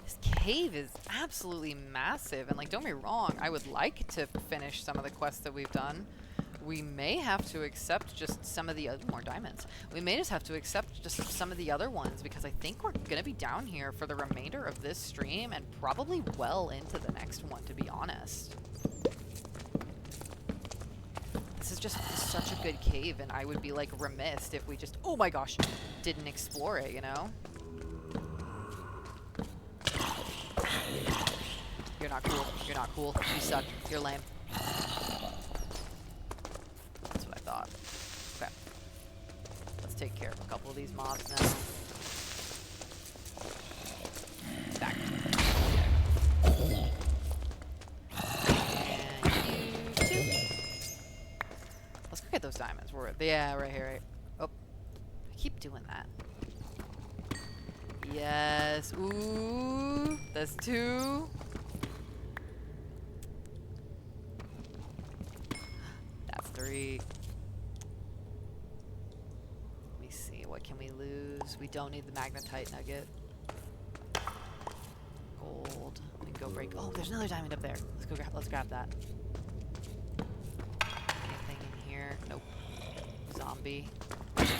This cave is absolutely massive, and like, don't get me wrong, I would like to finish some of the quests that we've done. We may have to accept just some of the other more diamonds. We may just have to accept just some of the other ones, because I think we're gonna be down here for the remainder of this stream and probably well into the next one, to be honest. This is just such a good cave, and I would be like remiss if we just, oh my gosh, didn't explore it, you know? You're not cool. You're not cool. You suck. You're lame. That's what I thought. Okay. Let's take care of a couple of these mobs now. Back. Look at those diamonds. Yeah, right here, right. Oh, I keep doing that. Yes. Ooh, that's 2. That's 3. Let me see. What can we lose? We don't need the magnetite nugget. Gold. We can go break. Oh, there's another diamond up there. Let's grab that. Nope. Zombie. Okay.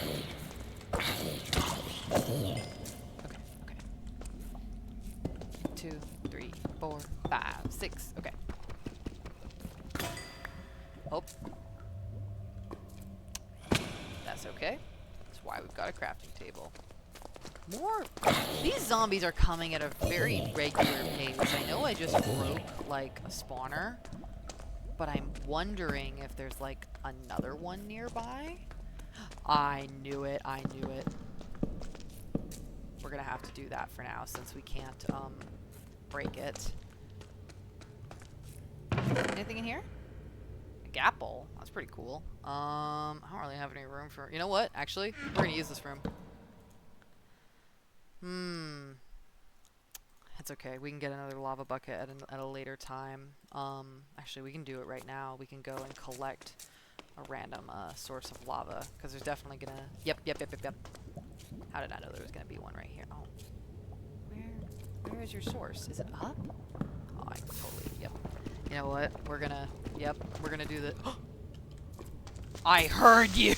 2, 3, 4, 5, 6. Okay. Oh. That's okay. That's why we've got a crafting table. These zombies are coming at a very regular pace. I know I just broke, like, a spawner. But I'm wondering if there's, like, another one nearby. I knew it. We're gonna have to do that for now, since we can't, break it. Anything in here? A gapple? That's pretty cool. I don't really have any room for... You know what? Actually, we're gonna use this room. It's okay. We can get another lava bucket at a later time. Actually, we can do it right now. We can go and collect a random source of lava, because there's definitely gonna... Yep. How did I know there was gonna be one right here? Oh. Where is your source? Is it up? Oh, I totally... Yep. You know what? We're gonna... Yep. We're gonna do the... I heard you!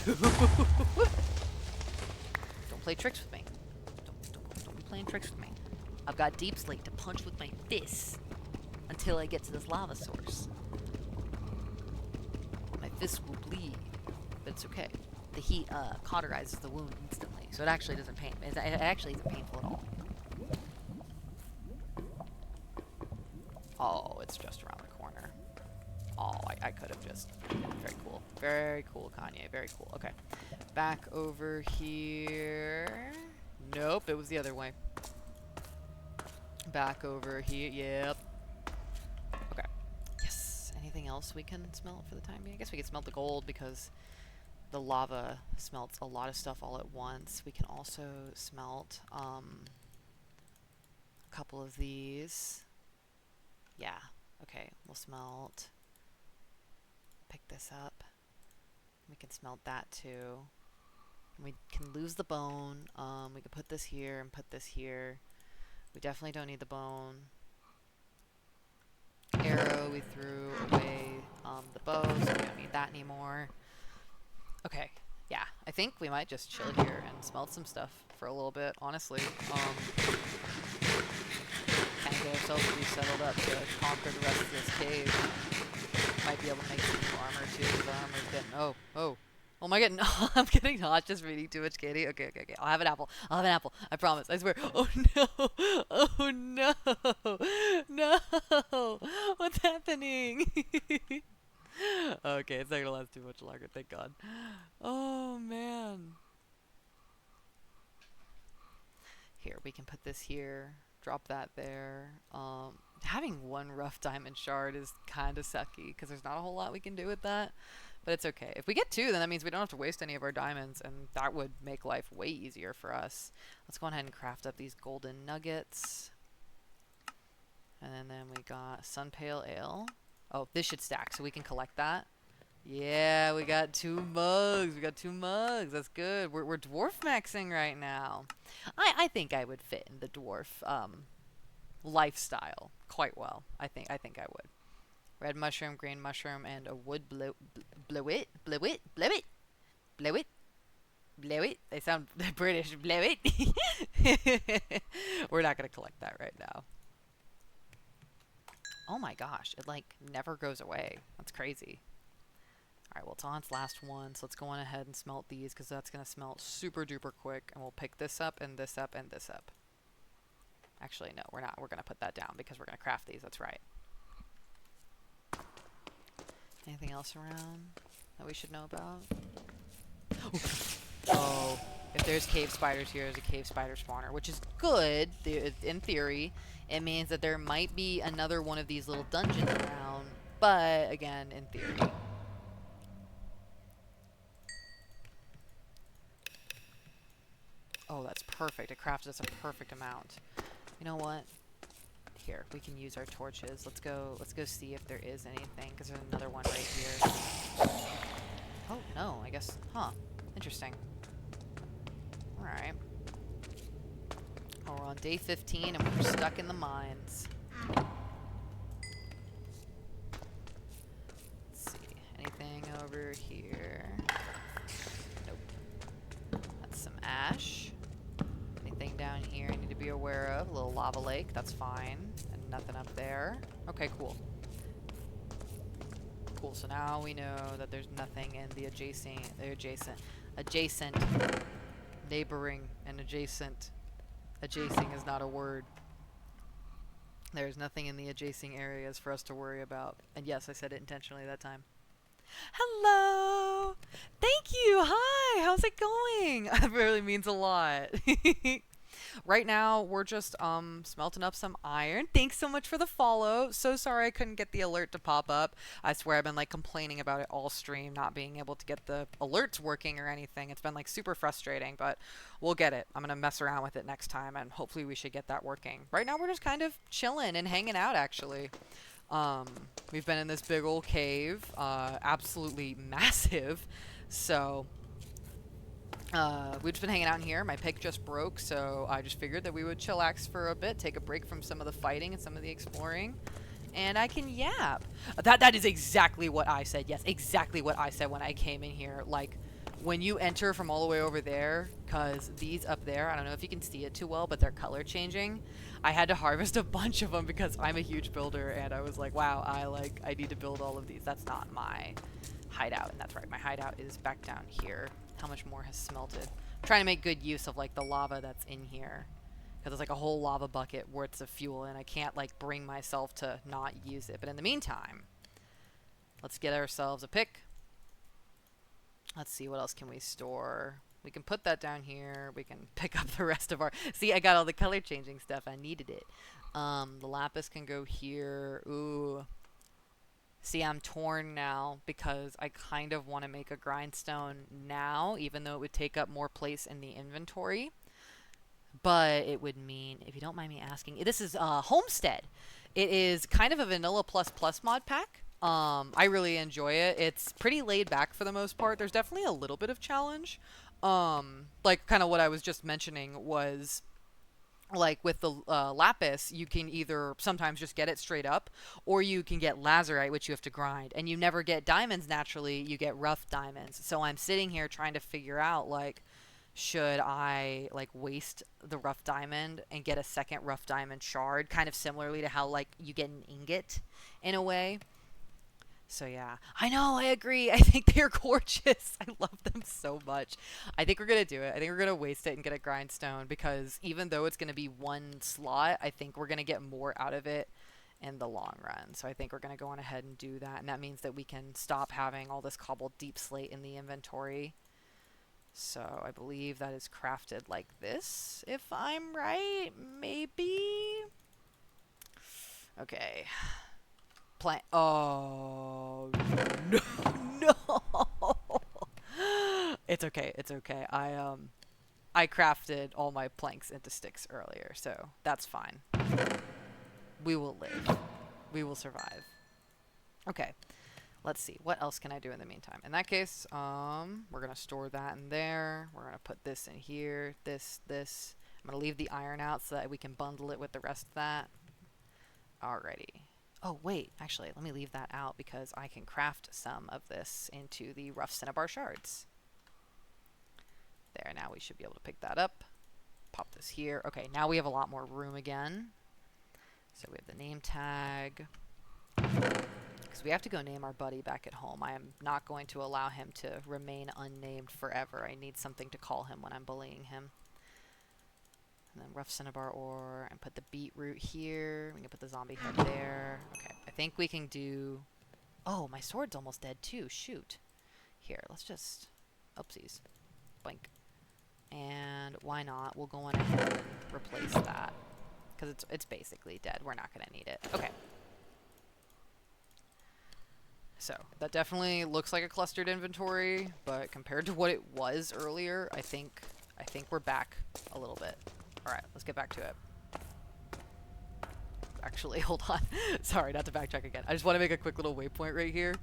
Don't play tricks with me. Don't be playing tricks with me. I've got deep slate to punch with my fists until I get to this lava source. My fists will bleed, but it's okay. The heat cauterizes the wound instantly, so it actually doesn't pain. It actually isn't painful at all. Oh, it's just around the corner. Oh, I could have just... Very cool. Very cool, Kanye. Very cool. Okay. Back over here. Nope, it was the other way. Back over here. Yep. Okay. Yes. Anything else we can smelt for the time being? I guess we could smelt the gold because the lava smelts a lot of stuff all at once. We can also smelt a couple of these. Yeah. Okay. We'll smelt. Pick this up. We can smelt that too. We can lose the bone. We can put this here and put this here. We definitely don't need the bone. Arrow, we threw away the bow, so we don't need that anymore. Okay, yeah, I think we might just chill here and smelt some stuff for a little bit, honestly. Kind of get ourselves resettled up to conquer the rest of this cave. Might be able to make some new armor too, because our armor's getting... Oh my god, no, I'm getting hot just reading too much, Katie. Okay. I'll have an apple. I promise. I swear. Oh no. Oh no. No. What's happening? Okay, it's not gonna last too much longer, thank God. Oh man. Here, we can put this here. Drop that there. Having one rough diamond shard is kind of sucky, because there's not a whole lot we can do with that. But it's okay. If we get 2, then that means we don't have to waste any of our diamonds, and that would make life way easier for us. Let's go ahead and craft up these golden nuggets. And then we got Sunpale Ale. Oh, this should stack, so we can collect that. Yeah, we got 2 mugs. That's good. We're dwarf maxing right now. I think I would fit in the dwarf lifestyle quite well. I think I would. Red mushroom, green mushroom, and a wood blow it. They sound British. Blow it. We're not going to collect that right now. Oh my gosh. It, like, never goes away. That's crazy. Alright, well, it's on its last one, so let's go on ahead and smelt these, because that's going to smelt super duper quick, and we'll pick this up, and this up, and this up. Actually, no, we're not. We're going to put that down, because we're going to craft these. That's right. Anything else around that we should know about? Oh, if there's cave spiders here, there's a cave spider spawner, which is good in theory. It means that there might be another one of these little dungeons around, but again, in theory. Oh, that's perfect. It crafted us a perfect amount. You know what? Here, we can use our torches. Let's go see if there is anything, because there's another one right here. Oh, no, I guess. Huh. Interesting. Alright. Oh, we're on day 15, and we're stuck in the mines. Let's see. Anything over here? Nope. That's some ash. Anything down here I need to be aware of? A little lava lake. That's fine. And nothing up there. Okay, cool. Cool, so now we know that there's nothing in the adjacent, neighboring, and adjacent. Adjacent is not a word. There's nothing in the adjacent areas for us to worry about. And yes, I said it intentionally that time. Hello! Thank you! Hi! How's it going? That really means a lot. Right now, we're just smelting up some iron. Thanks so much for the follow. So sorry I couldn't get the alert to pop up. I swear I've been like complaining about it all stream, not being able to get the alerts working or anything. It's been like super frustrating, but we'll get it. I'm gonna mess around with it next time, and hopefully we should get that working. Right now, we're just kind of chilling and hanging out, actually. We've been in this big old cave, absolutely massive. So we've just been hanging out in here. My pick just broke, so I just figured that we would chillax for a bit, take a break from some of the fighting and some of the exploring, and I can yap. That is exactly what I said. Yes, exactly what I said when I came in here. Like, when you enter from all the way over there, because these up there, I don't know if you can see it too well, but they're color changing. I had to harvest a bunch of them because I'm a huge builder, and I was like, wow, I need to build all of these. That's not my hideout, and that's right, my hideout is back down here. How much more has smelted? I'm trying to make good use of like the lava that's in here, because there's like a whole lava bucket worth of fuel, and I can't like bring myself to not use it. But in the meantime, let's get ourselves a pick. Let's see, what else can we store? We can put that down here. We can pick up the rest of our... See, I got all the color changing stuff. I needed it. The lapis can go here. Ooh. See, I'm torn now because I kind of want to make a grindstone now, even though it would take up more place in the inventory. But it would mean, if you don't mind me asking, this is Homestead. It is kind of a vanilla plus mod pack. I really enjoy it. It's pretty laid back for the most part. There's definitely a little bit of challenge. Like kind of what I was just mentioning was, like with the lapis, you can either sometimes just get it straight up, or you can get lazurite, which you have to grind, and you never get diamonds naturally. You get rough diamonds. So I'm sitting here trying to figure out, like, should I like waste the rough diamond and get a second rough diamond shard, kind of similarly to how like you get an ingot in a way. So yeah, I know, I agree. I think they're gorgeous. I love them so much. I think we're going to do it. I think we're going to waste it and get a grindstone, because even though it's going to be one slot, I think we're going to get more out of it in the long run. So I think we're going to go on ahead and do that. And that means that we can stop having all this cobbled deep slate in the inventory. So I believe that is crafted like this, if I'm right. Maybe. Okay. Oh, no, no. It's okay. It's okay. I crafted all my planks into sticks earlier, so that's fine. We will live. We will survive. Okay. Let's see. What else can I do in the meantime? In that case, we're going to store that in there. We're going to put this in here. This. I'm going to leave the iron out so that we can bundle it with the rest of that. Alrighty. Oh, wait. Actually, let me leave that out because I can craft some of this into the rough cinnabar shards. There. Now we should be able to pick that up. Pop this here. Okay, now we have a lot more room again. So we have the name tag. Because we have to go name our buddy back at home. I am not going to allow him to remain unnamed forever. I need something to call him when I'm bullying him. And then rough cinnabar ore, and put the beetroot here. We can put the zombie head there. Okay, I think we can do... Oh, my sword's almost dead too. Shoot. Here, let's just... Oopsies. Blink. And why not? We'll go on ahead and replace that. Because it's basically dead. We're not going to need it. Okay. So, that definitely looks like a clustered inventory, but compared to what it was earlier, I think we're back a little bit. Alright, let's get back to it. Actually, hold on. Sorry, not to backtrack again. I just want to make a quick little waypoint right here.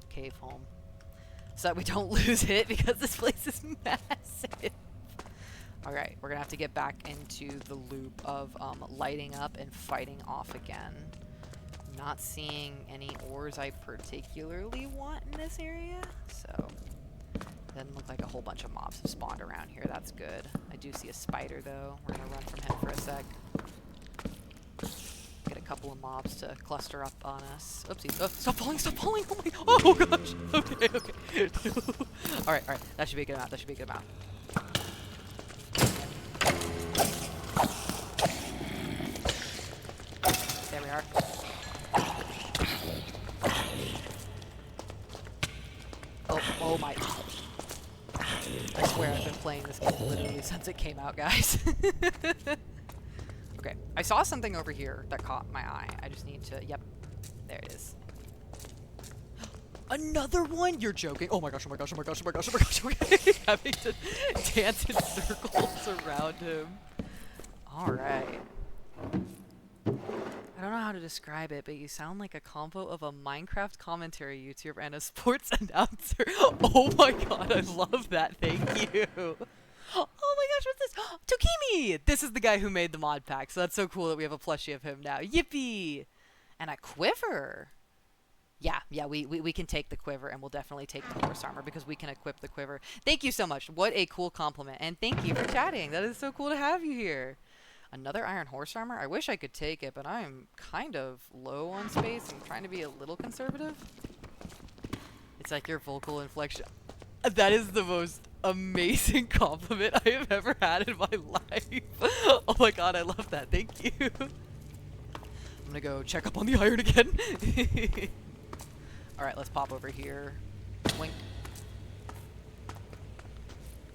Cave home. So that we don't lose it, because this place is massive. Alright, we're going to have to get back into the loop of lighting up and fighting off again. Not seeing any ores I particularly want in this area, so doesn't look like a whole bunch of mobs have spawned around here. That's good. I do see a spider though. We're gonna run from him for a sec. Get a couple of mobs to cluster up on us. Oopsies. Oh, stop falling, stop falling! Oh my, oh gosh! Okay, okay. Alright, alright. That should be a good amount. That should be a good amount. There we are. Oh my. I swear I've been playing this game literally since it came out, guys. Okay, I saw something over here that caught my eye. I just need to, yep, there it is. Another one? You're joking. Oh my gosh, oh my gosh, oh my gosh, oh my gosh, oh my gosh. Okay, having to dance in circles around him. Alright. I don't know how to describe it, but you sound like a combo of a Minecraft commentary YouTuber and a sports announcer. Oh my god, I love that. Thank you. Oh my gosh, what's this? Tokimi! This is the guy who made the mod pack, so that's so cool that we have a plushie of him now. Yippee! And a quiver. Yeah, we can take the quiver, and we'll definitely take the horse armor because we can equip the quiver. Thank you so much. What a cool compliment. And thank you for chatting. That is so cool to have you here. Another iron horse armor? I wish I could take it, but I'm kind of low on space. I'm trying to be a little conservative. It's like your vocal inflection. That is the most amazing compliment I have ever had in my life. Oh my god, I love that. Thank you. I'm gonna go check up on the iron again. Alright, let's pop over here. Wink.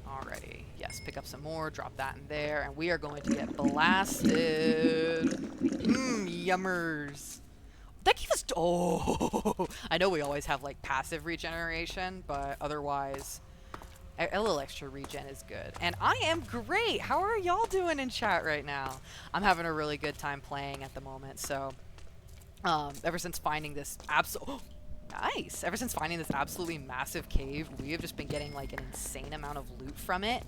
Alrighty. Yes, pick up some more, drop that in there, and we are going to get blasted. Yummers. That gave us... Oh! I know we always have, like, passive regeneration, but otherwise... A little extra regen is good. And I am great! How are y'all doing in chat right now? I'm having a really good time playing at the moment, so... ever since finding this Nice! Ever since finding this absolutely massive cave, we have just been getting, like, an insane amount of loot from it.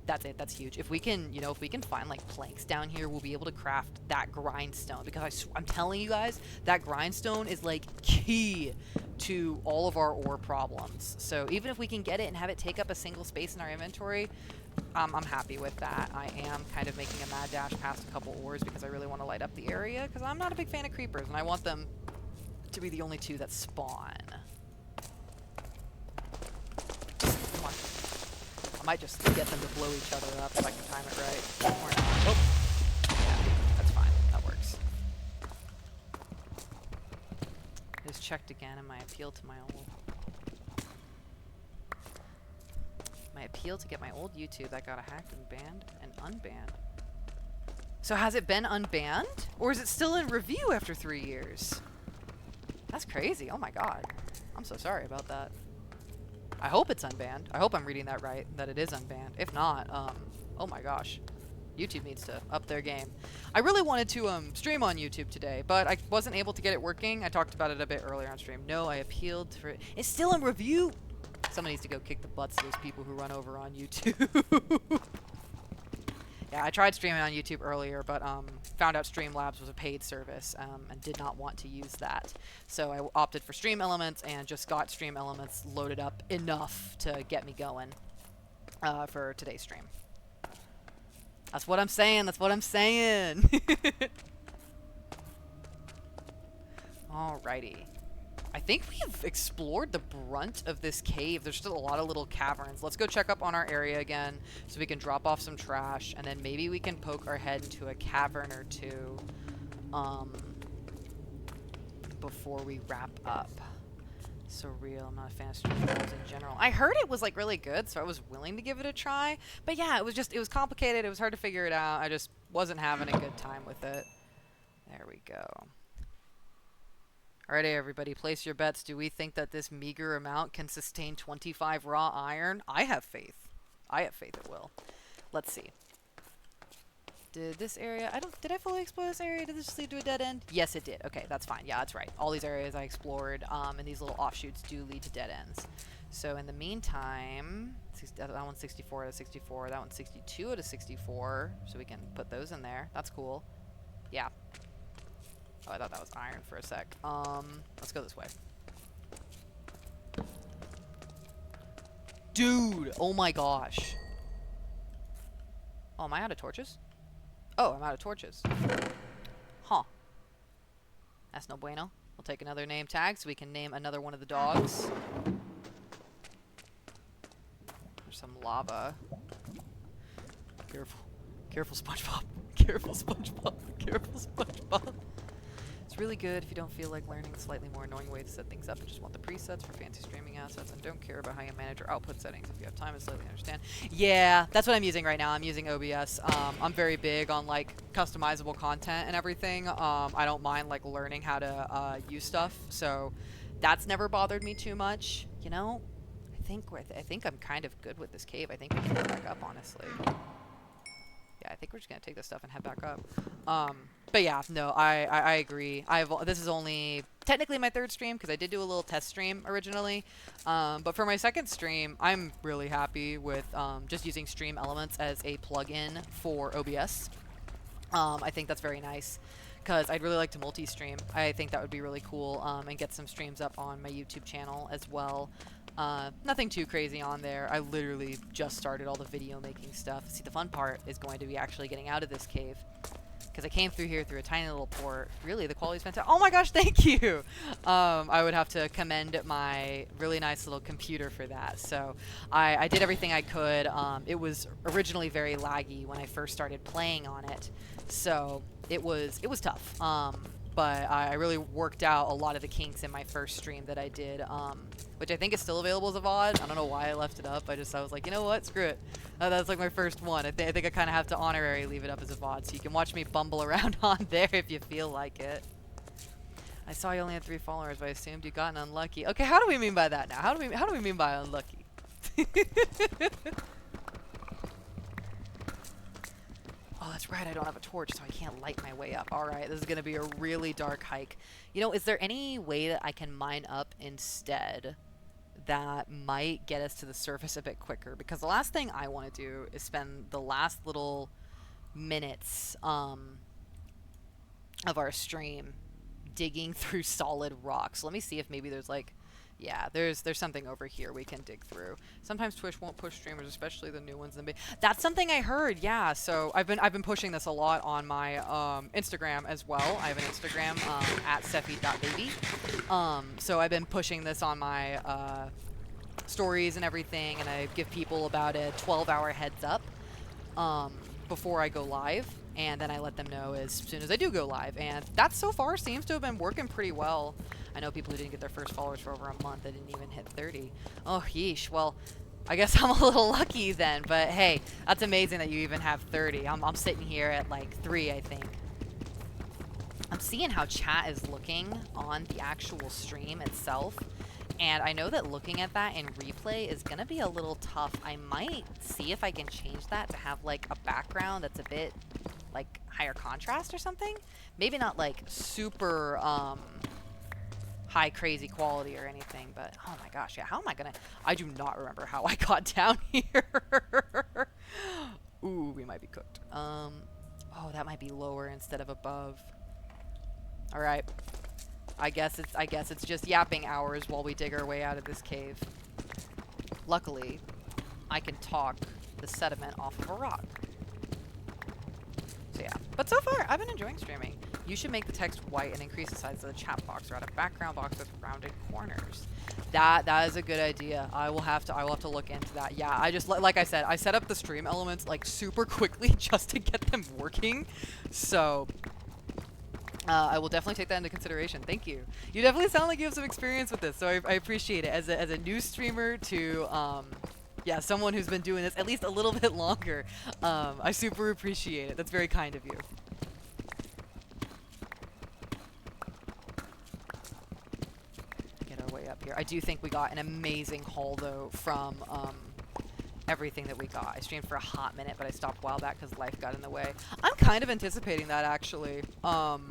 That's it. That's huge. If we can, you know, if we can find, like, planks down here, we'll be able to craft that grindstone. Because I'm telling you guys, that grindstone is, like, key to all of our ore problems. So even if we can get it and have it take up a single space in our inventory, I'm happy with that. I am kind of making a mad dash past a couple ores because I really want to light up the area. Because I'm not a big fan of creepers, and I want them to be the only two that spawn. Come on. I might just get them to blow each other up if I can time it right. Or not. Oh! Yeah, that's fine. That works. Just checked again in my appeal to my old... My appeal to get my old YouTube that got hacked and banned and unbanned. So has it been unbanned? Or is it still in review after 3 years? That's crazy. Oh my god. I'm so sorry about that. I hope it's unbanned. I hope I'm reading that right, that it is unbanned. If not, oh my gosh. YouTube needs to up their game. I really wanted to stream on YouTube today, but I wasn't able to get it working. I talked about it a bit earlier on stream. No, I appealed for it. It's still in review. Someone needs to go kick the butts of those people who run over on YouTube. Yeah, I tried streaming on YouTube earlier, but found out Streamlabs was a paid service and did not want to use that. So I opted for Stream Elements and just got Stream Elements loaded up enough to get me going for today's stream. That's what I'm saying. That's what I'm saying. Alrighty. I think we've explored the brunt of this cave. There's still a lot of little caverns. Let's go check up on our area again so we can drop off some trash, and then maybe we can poke our head into a cavern or two before we wrap up. So real. I'm not a fan of stream walls in general. I heard it was like really good, so I was willing to give it a try. But yeah, it was complicated. It was hard to figure it out. I just wasn't having a good time with it. There we go. Alrighty, everybody, place your bets. Do we think that this meager amount can sustain 25 raw iron? I have faith. I have faith it will. Let's see. Did this area... Did I fully explore this area? Did this just lead to a dead end? Yes, it did. Okay, that's fine. Yeah, that's right. All these areas I explored, and these little offshoots do lead to dead ends. So in the meantime... That one's 64 out of 64. That one's 62 out of 64. So we can put those in there. That's cool. Yeah. Oh, I thought that was iron for a sec. Let's go this way. Dude! Oh my gosh. Oh, am I out of torches? Oh, I'm out of torches. Huh. That's no bueno. We'll take another name tag so we can name another one of the dogs. There's some lava. Careful. Careful, SpongeBob. Careful, SpongeBob. Careful, SpongeBob. It's really good if you don't feel like learning a slightly more annoying way to set things up and just want the presets for fancy streaming assets and don't care about how you manage your output settings. If you have time and slightly understand. Yeah, that's what I'm using right now. I'm using OBS. I'm very big on like customizable content and everything. I don't mind like learning how to use stuff, so that's never bothered me too much. You know, I think I'm kind of good with this cave. I think we can head back up, honestly. Yeah, I think we're just gonna take this stuff and head back up. But yeah, no, I agree. This is only technically my third stream because I did do a little test stream originally. But for my second stream, I'm really happy with just using Stream Elements as a plugin for OBS. I think that's very nice because I'd really like to multi-stream. I think that would be really cool and get some streams up on my YouTube channel as well. Nothing too crazy on there. I literally just started all the video making stuff. See, the fun part is going to be actually getting out of this cave. Because I came through here through a tiny little port. Really, the quality's fantastic. Oh my gosh, thank you! I would have to commend my really nice little computer for that. So I did everything I could. It was originally very laggy when I first started playing on it. So it was tough. but I really worked out a lot of the kinks in my first stream that I did, which I think is still available as a VOD. I don't know why I left it up. I was like, you know what, screw it. That's like my first one. I think I kind of have to honorary leave it up as a VOD, so you can watch me bumble around on there if you feel like it. I saw you only had 3 followers, but I assumed you gotten unlucky. Okay, how do we mean by that now? How do we mean by unlucky? Oh, that's right, I don't have a torch, so I can't light my way up. Alright, this is gonna be a really dark hike. You know, is there any way that I can mine up instead that might get us to the surface a bit quicker? Because the last thing I want to do is spend the last little minutes of our stream digging through solid rocks. Let me see if maybe there's like... Yeah, there's something over here we can dig through. Sometimes Twitch won't push streamers, especially the new ones. That's something I heard. Yeah, so I've been pushing this a lot on my Instagram as well. I have an Instagram at cepheidbaby. So I've been pushing this on my stories and everything, and I give people about a 12-hour heads up before I go live, and then I let them know as soon as I do go live. And that so far seems to have been working pretty well. I know people who didn't get their first followers for over a month that didn't even hit 30. Oh, yeesh. Well, I guess I'm a little lucky then. But hey, that's amazing that you even have 30. I'm sitting here at like 3, I think. I'm seeing how chat is looking on the actual stream itself. And I know that looking at that in replay is going to be a little tough. I might see if I can change that to have like a background that's a bit like higher contrast or something. Maybe not like super... high crazy quality or anything, but oh my gosh, yeah, how am I gonna... I do not remember how I got down here. Ooh, we might be cooked. Oh, that might be lower instead of above. All right, I guess it's just yapping hours while we dig our way out of this cave. Luckily, I can talk the sediment off of a rock. So yeah, but so far I've been enjoying streaming. You should make the text white and increase the size of the chat box, or add a background box with rounded corners. That is a good idea. I will have to look into that. Yeah, I just like I said, I set up the stream elements like super quickly just to get them working. So I will definitely take that into consideration. Thank you. You definitely sound like you have some experience with this, so I appreciate it. As a new streamer to yeah, someone who's been doing this at least a little bit longer, I super appreciate it. That's very kind of you. Up here. I do think we got an amazing haul though from everything that we got. I streamed for a hot minute, but I stopped a while back because life got in the way. I'm kind of anticipating that actually. Sorry,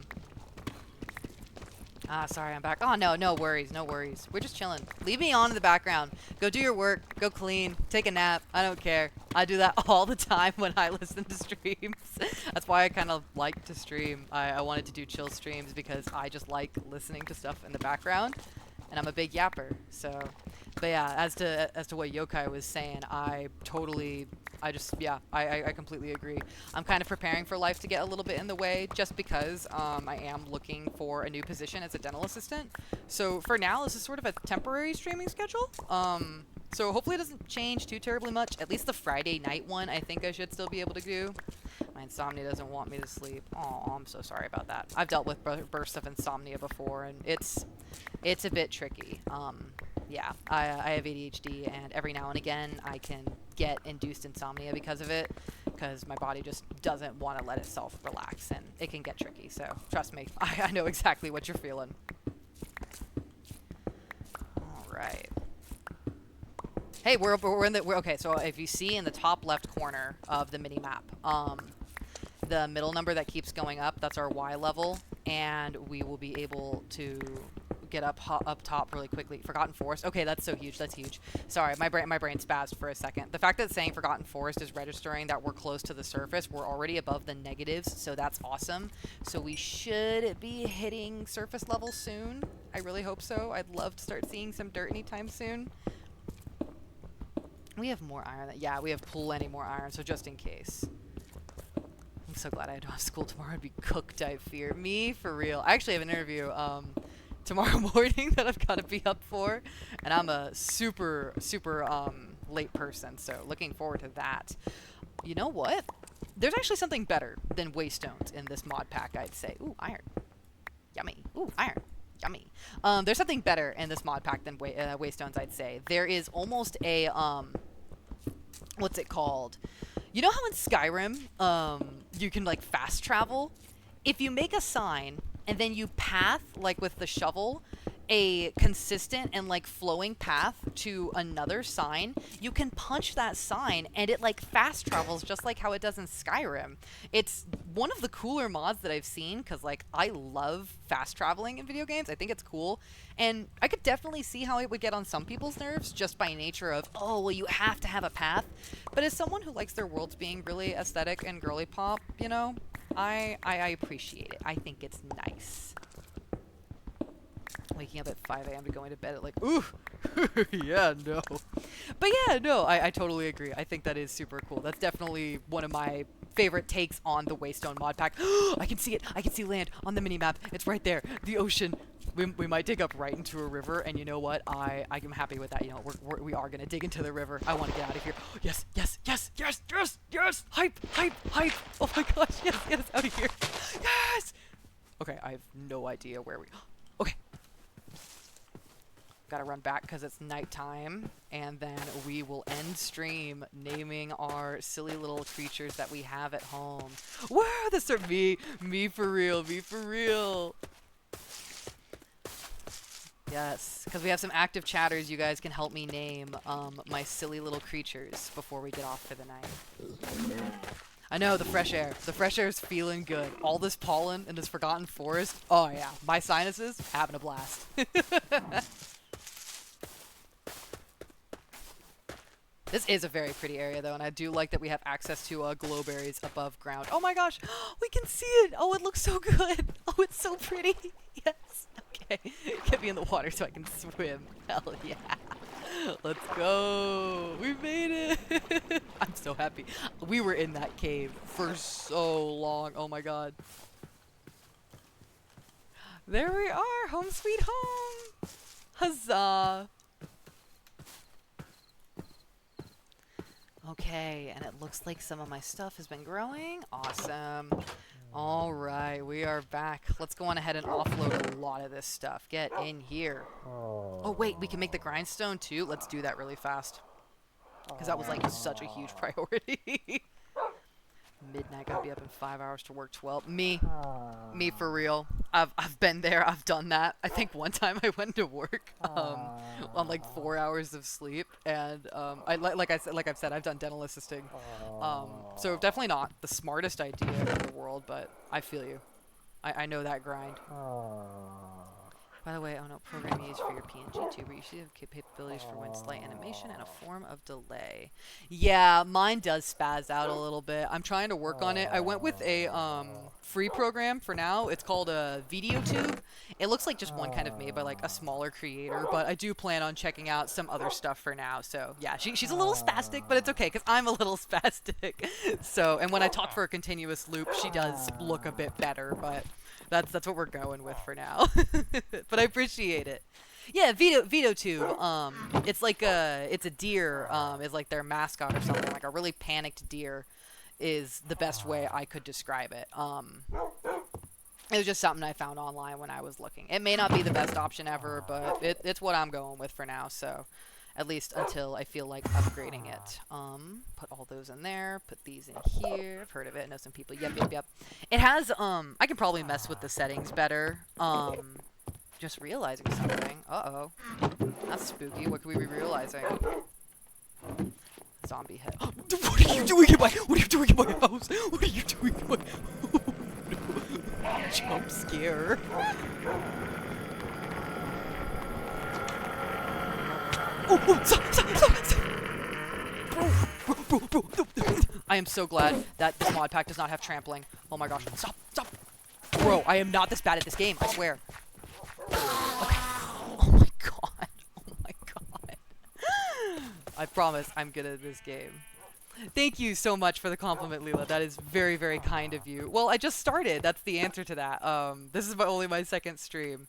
I'm back. Oh no worries, no worries. We're just chilling. Leave me on in the background. Go do your work, go clean, take a nap. I don't care. I do that all the time when I listen to streams. That's why I kind of like to stream. I wanted to do chill streams because I just like listening to stuff in the background. And I'm a big yapper, so... But yeah, as to what Yokai was saying, I completely agree. I'm kind of preparing for life to get a little bit in the way, just because I am looking for a new position as a dental assistant. So for now, this is sort of a temporary streaming schedule. So hopefully it doesn't change too terribly much. At least the Friday night one, I think I should still be able to do. My insomnia doesn't want me to sleep. Oh, I'm so sorry about that. I've dealt with bursts of insomnia before, and it's a bit tricky. Yeah, I have ADHD, and every now and again I can get induced insomnia because of it, because my body just doesn't want to let itself relax, and it can get tricky. So trust me, I know exactly what you're feeling. All right. Hey, we're okay. So if you see in the top left corner of the mini map, the middle number that keeps going up, that's our Y level, and we will be able to get up top really quickly. Forgotten Forest. Okay, that's so huge. That's huge. Sorry, my brain spazzed for a second. The fact that saying Forgotten Forest is registering that we're close to the surface, we're already above the negatives, so that's awesome. So we should be hitting surface level soon. I really hope so. I'd love to start seeing some dirt anytime soon. We have more iron. Yeah, we have plenty more iron, so just in case. I'm so glad I don't have school tomorrow. I'd be cooked, I fear. Me? For real. I actually have an interview tomorrow morning that I've got to be up for, and I'm a super late person, so looking forward to that. You know what? There's actually something better than waste stones in this mod pack, I'd say. Ooh, iron. Yummy. Ooh, iron. Yummy. There's something better in this mod pack than waystones, I'd say. There is almost a, what's it called? You know how in Skyrim, you can, like, fast travel? If you make a sign, and then you path, like, with the shovel, a consistent and, like, flowing path to another sign, you can punch that sign, and it, like, fast travels just like how it does in Skyrim. It's one of the cooler mods that I've seen, because, like, I love fast traveling in video games. I think it's cool. And I could definitely see how it would get on some people's nerves just by nature of, oh, well, you have to have a path. But as someone who likes their worlds being really aesthetic and girly pop, you know, I appreciate it. I think it's nice. Waking up at 5 a.m. to going to bed at, like, ooh, yeah, no. But yeah, no, I totally agree. I think that is super cool. That's definitely one of my favorite takes on the Waystone mod pack. I can see it. I can see land on the minimap. It's right there. The ocean. We might dig up right into a river, and you know what? I am happy with that. You know, we are going to dig into the river. I want to get out of here. Yes, yes, yes, yes, yes, yes! Hype, hype, hype! Oh my gosh, yes, get us out of here. Yes! Okay, I have no idea where we... Okay. Gotta run back because it's nighttime, and then we will end stream naming our silly little creatures that we have at home. Wow, this are me for real, me for real. Yes, because we have some active chatters. You guys can help me name my silly little creatures before we get off for the night. I know, the fresh air. The fresh air is feeling good. All this pollen in this forgotten forest. Oh yeah, my sinuses having a blast. This is a very pretty area, though, and I do like that we have access to glowberries above ground. Oh my gosh, we can see it! Oh, it looks so good! Oh, it's so pretty! Yes! Okay, get me in the water so I can swim. Hell yeah! Let's go! We made it! I'm so happy. We were in that cave for so long. Oh my god. There we are! Home sweet home! Huzzah! Okay, and it looks like some of my stuff has been growing. Awesome. All right, we are back. Let's go on ahead and offload a lot of this stuff. Get in here. Oh, wait, we can make the grindstone too? Let's do that really fast. Because that was like such a huge priority. Midnight, gotta be up in 5 hours to work 12. Me for real. I've been there. I've done that. I think one time I went to work on like 4 hours of sleep, and like I've said, I've done dental assisting. So definitely not the smartest idea in the world, but I feel you. I know that grind. By the way, oh no, programming is for your PNG too, but you should have capabilities for when slight animation and a form of delay. Yeah, mine does spaz out a little bit. I'm trying to work on it. I went with a free program for now. It's called a VideoTube. It looks like just one kind of made by like a smaller creator, but I do plan on checking out some other stuff for now. So yeah, she's a little spastic, but it's okay because I'm a little spastic. So, and when I talk for a continuous loop, she does look a bit better, but that's what we're going with for now. But I appreciate it. Yeah, VideoTube. It's like it's a deer. Is like their mascot or something. Like a really panicked deer is the best way I could describe it. It was just something I found online when I was looking. It may not be the best option ever, but it's what I'm going with for now. So, at least until I feel like upgrading it. Put all those in there. Put these in here. I've heard of it. I know some people. Yep. It has, I can probably mess with the settings better. Just realizing something. Uh-oh. That's spooky. What could we be realizing? Zombie head. What are you doing in my, what are you doing in my house? What are you doing in my, no. Jump scare. Oh, stop. Bro. I am so glad that this mod pack does not have trampling. Oh my gosh. Stop. Bro, I am not this bad at this game, I swear. Okay. Oh my god. I promise I'm good at this game. Thank you so much for the compliment, Leela. That is very, very kind of you. Well, I just started. That's the answer to that. This is only my second stream.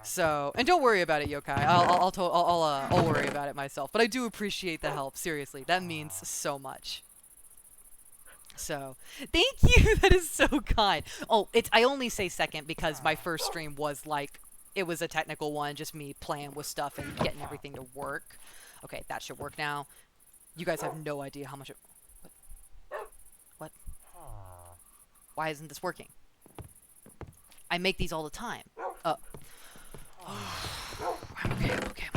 So, and don't worry about it, Yokai. I'll worry about it myself. But I do appreciate the help. Seriously, that means so much. So, thank you. That is so kind. Oh, I only say second because my first stream was like, it was a technical one, just me playing with stuff and getting everything to work. Okay, that should work now. You guys have no idea how much it... What? Why isn't this working? I make these all the time. I'm okay.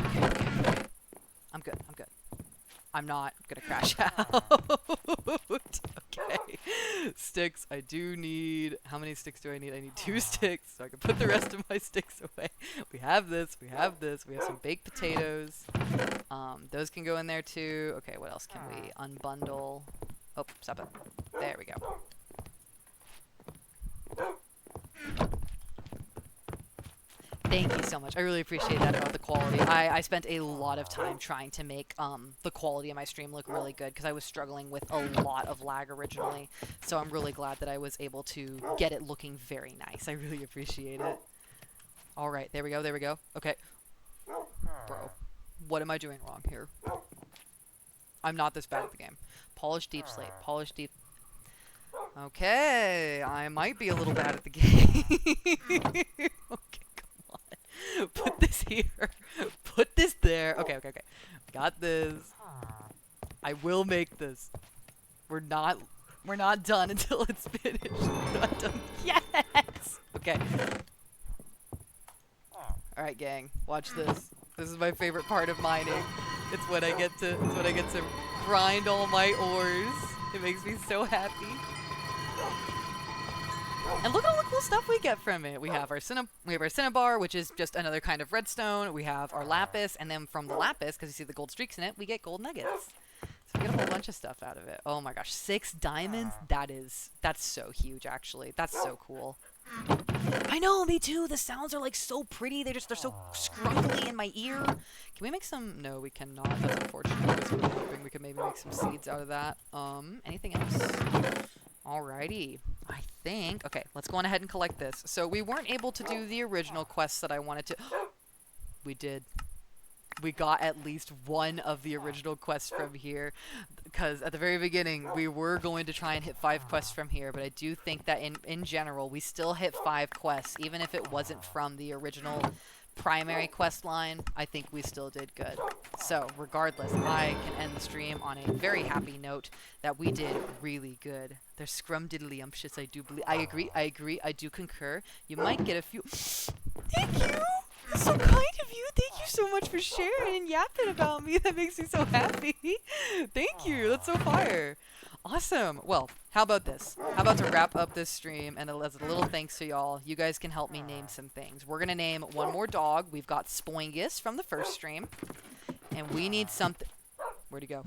I'm good. I'm not gonna crash out. Okay. Sticks. I do need... How many sticks do I need? I need 2 sticks, so I can put the rest of my sticks away. We have this. We have some baked potatoes. Those can go in there too. Okay, what else can we unbundle? Oh, stop it. There we go. Thank you so much. I really appreciate that about the quality. I spent a lot of time trying to make the quality of my stream look really good because I was struggling with a lot of lag originally. So I'm really glad that I was able to get it looking very nice. I really appreciate it. All right, there we go. Okay. Bro, what am I doing wrong here? I'm not this bad at the game. Polish deep slate. Okay, I might be a little bad at the game. Okay, come on. Put this here. Put this there. Okay. Got this. I will make this. We're not done until it's finished. We're not done. Yes! Okay. Alright, gang. Watch this. This is my favorite part of mining. It's when I get to grind all my ores. It makes me so happy. And look at all the cool stuff we get from it. We have our cinnabar, which is just another kind of redstone. We have our lapis, and then from the lapis, because you see the gold streaks in it, we get gold nuggets. So we get a whole bunch of stuff out of it. Oh my gosh, 6 diamonds? That's so huge, actually. That's so cool. I know, me too. The sounds are like so pretty. They're so scrunkly in my ear. Can we make some? No, we cannot. That's unfortunate. I was really hoping we could maybe make some seeds out of that. Anything else? Alrighty. I think... Okay, let's go on ahead and collect this. So we weren't able to do the original quests that I wanted to... We did. We got at least one of the original quests from here. Because at the very beginning, we were going to try and hit 5 quests from here. But I do think that in general, we still hit 5 quests. Even if it wasn't from the original primary quest line, I think we still did good. So, regardless, I can end the stream on a very happy note that we did really good. They're scrumdiddlyumptious, I do believe. I agree, I do concur. You might get a few... Thank you! That's so kind of you! Thank you so much for sharing and yapping about me. That makes me so happy. Thank you! That's so fire! Awesome! Well, how about this? How about to wrap up this stream, and as a little thanks to y'all, you guys can help me name some things. We're gonna name one more dog. We've got Spoingus from the first stream. And we need something... Where'd he go?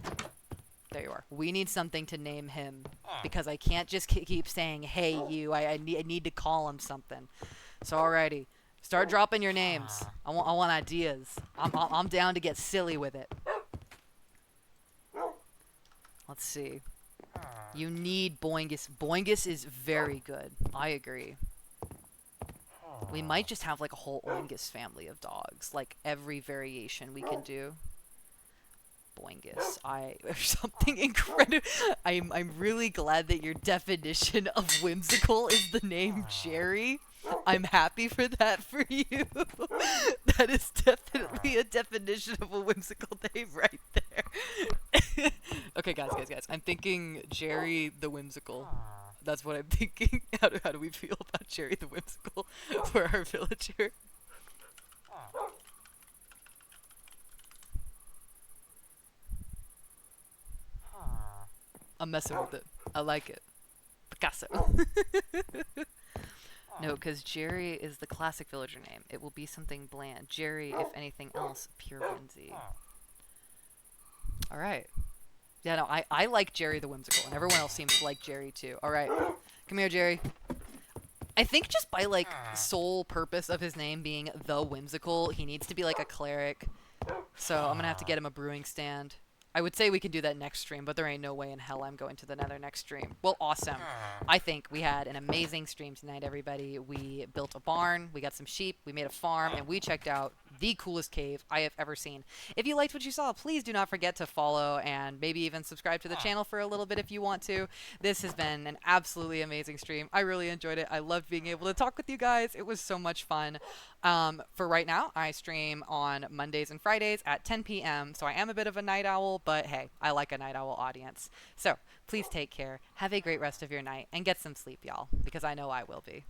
There you are. We need something to name him. Because I can't just keep saying, hey, you. I need to call him something. So, alrighty. Start dropping your names. I want ideas. I'm down to get silly with it. Let's see. You need Boingus. Boingus is very good. I agree. We might just have like a whole Oingus family of dogs. Like every variation we can do. Boingus. There's something incredible. I'm really glad that your definition of whimsical is the name Jerry. I'm happy for that for you. That is definitely a definition of a whimsical name right there. Okay, guys. I'm thinking Jerry the Whimsical. That's what I'm thinking. How do we feel about Jerry the Whimsical for our villager? I'm messing with it. I like it. Picasso. No, because Jerry is the classic villager name. It will be something bland. Jerry, if anything else, pure whimsy. Alright. Yeah, no, I like Jerry the Whimsical, and everyone else seems to like Jerry too. Alright. Come here, Jerry. I think just by, like, sole purpose of his name being the Whimsical, he needs to be, like, a cleric. So I'm gonna have to get him a brewing stand. I would say we can do that next stream, but there ain't no way in hell I'm going to the nether next stream. Well, awesome. I think we had an amazing stream tonight, everybody. We built a barn, we got some sheep, we made a farm, and we checked out the coolest cave I have ever seen. If you liked what you saw, please do not forget to follow and maybe even subscribe to the channel for a little bit if you want to. This has been an absolutely amazing stream. I really enjoyed it. I loved being able to talk with you guys. It was so much fun. For right now, I stream on Mondays and Fridays at 10 p.m. So I am a bit of a night owl, but hey, I like a night owl audience. So please take care. Have a great rest of your night and get some sleep, y'all, because I know I will be.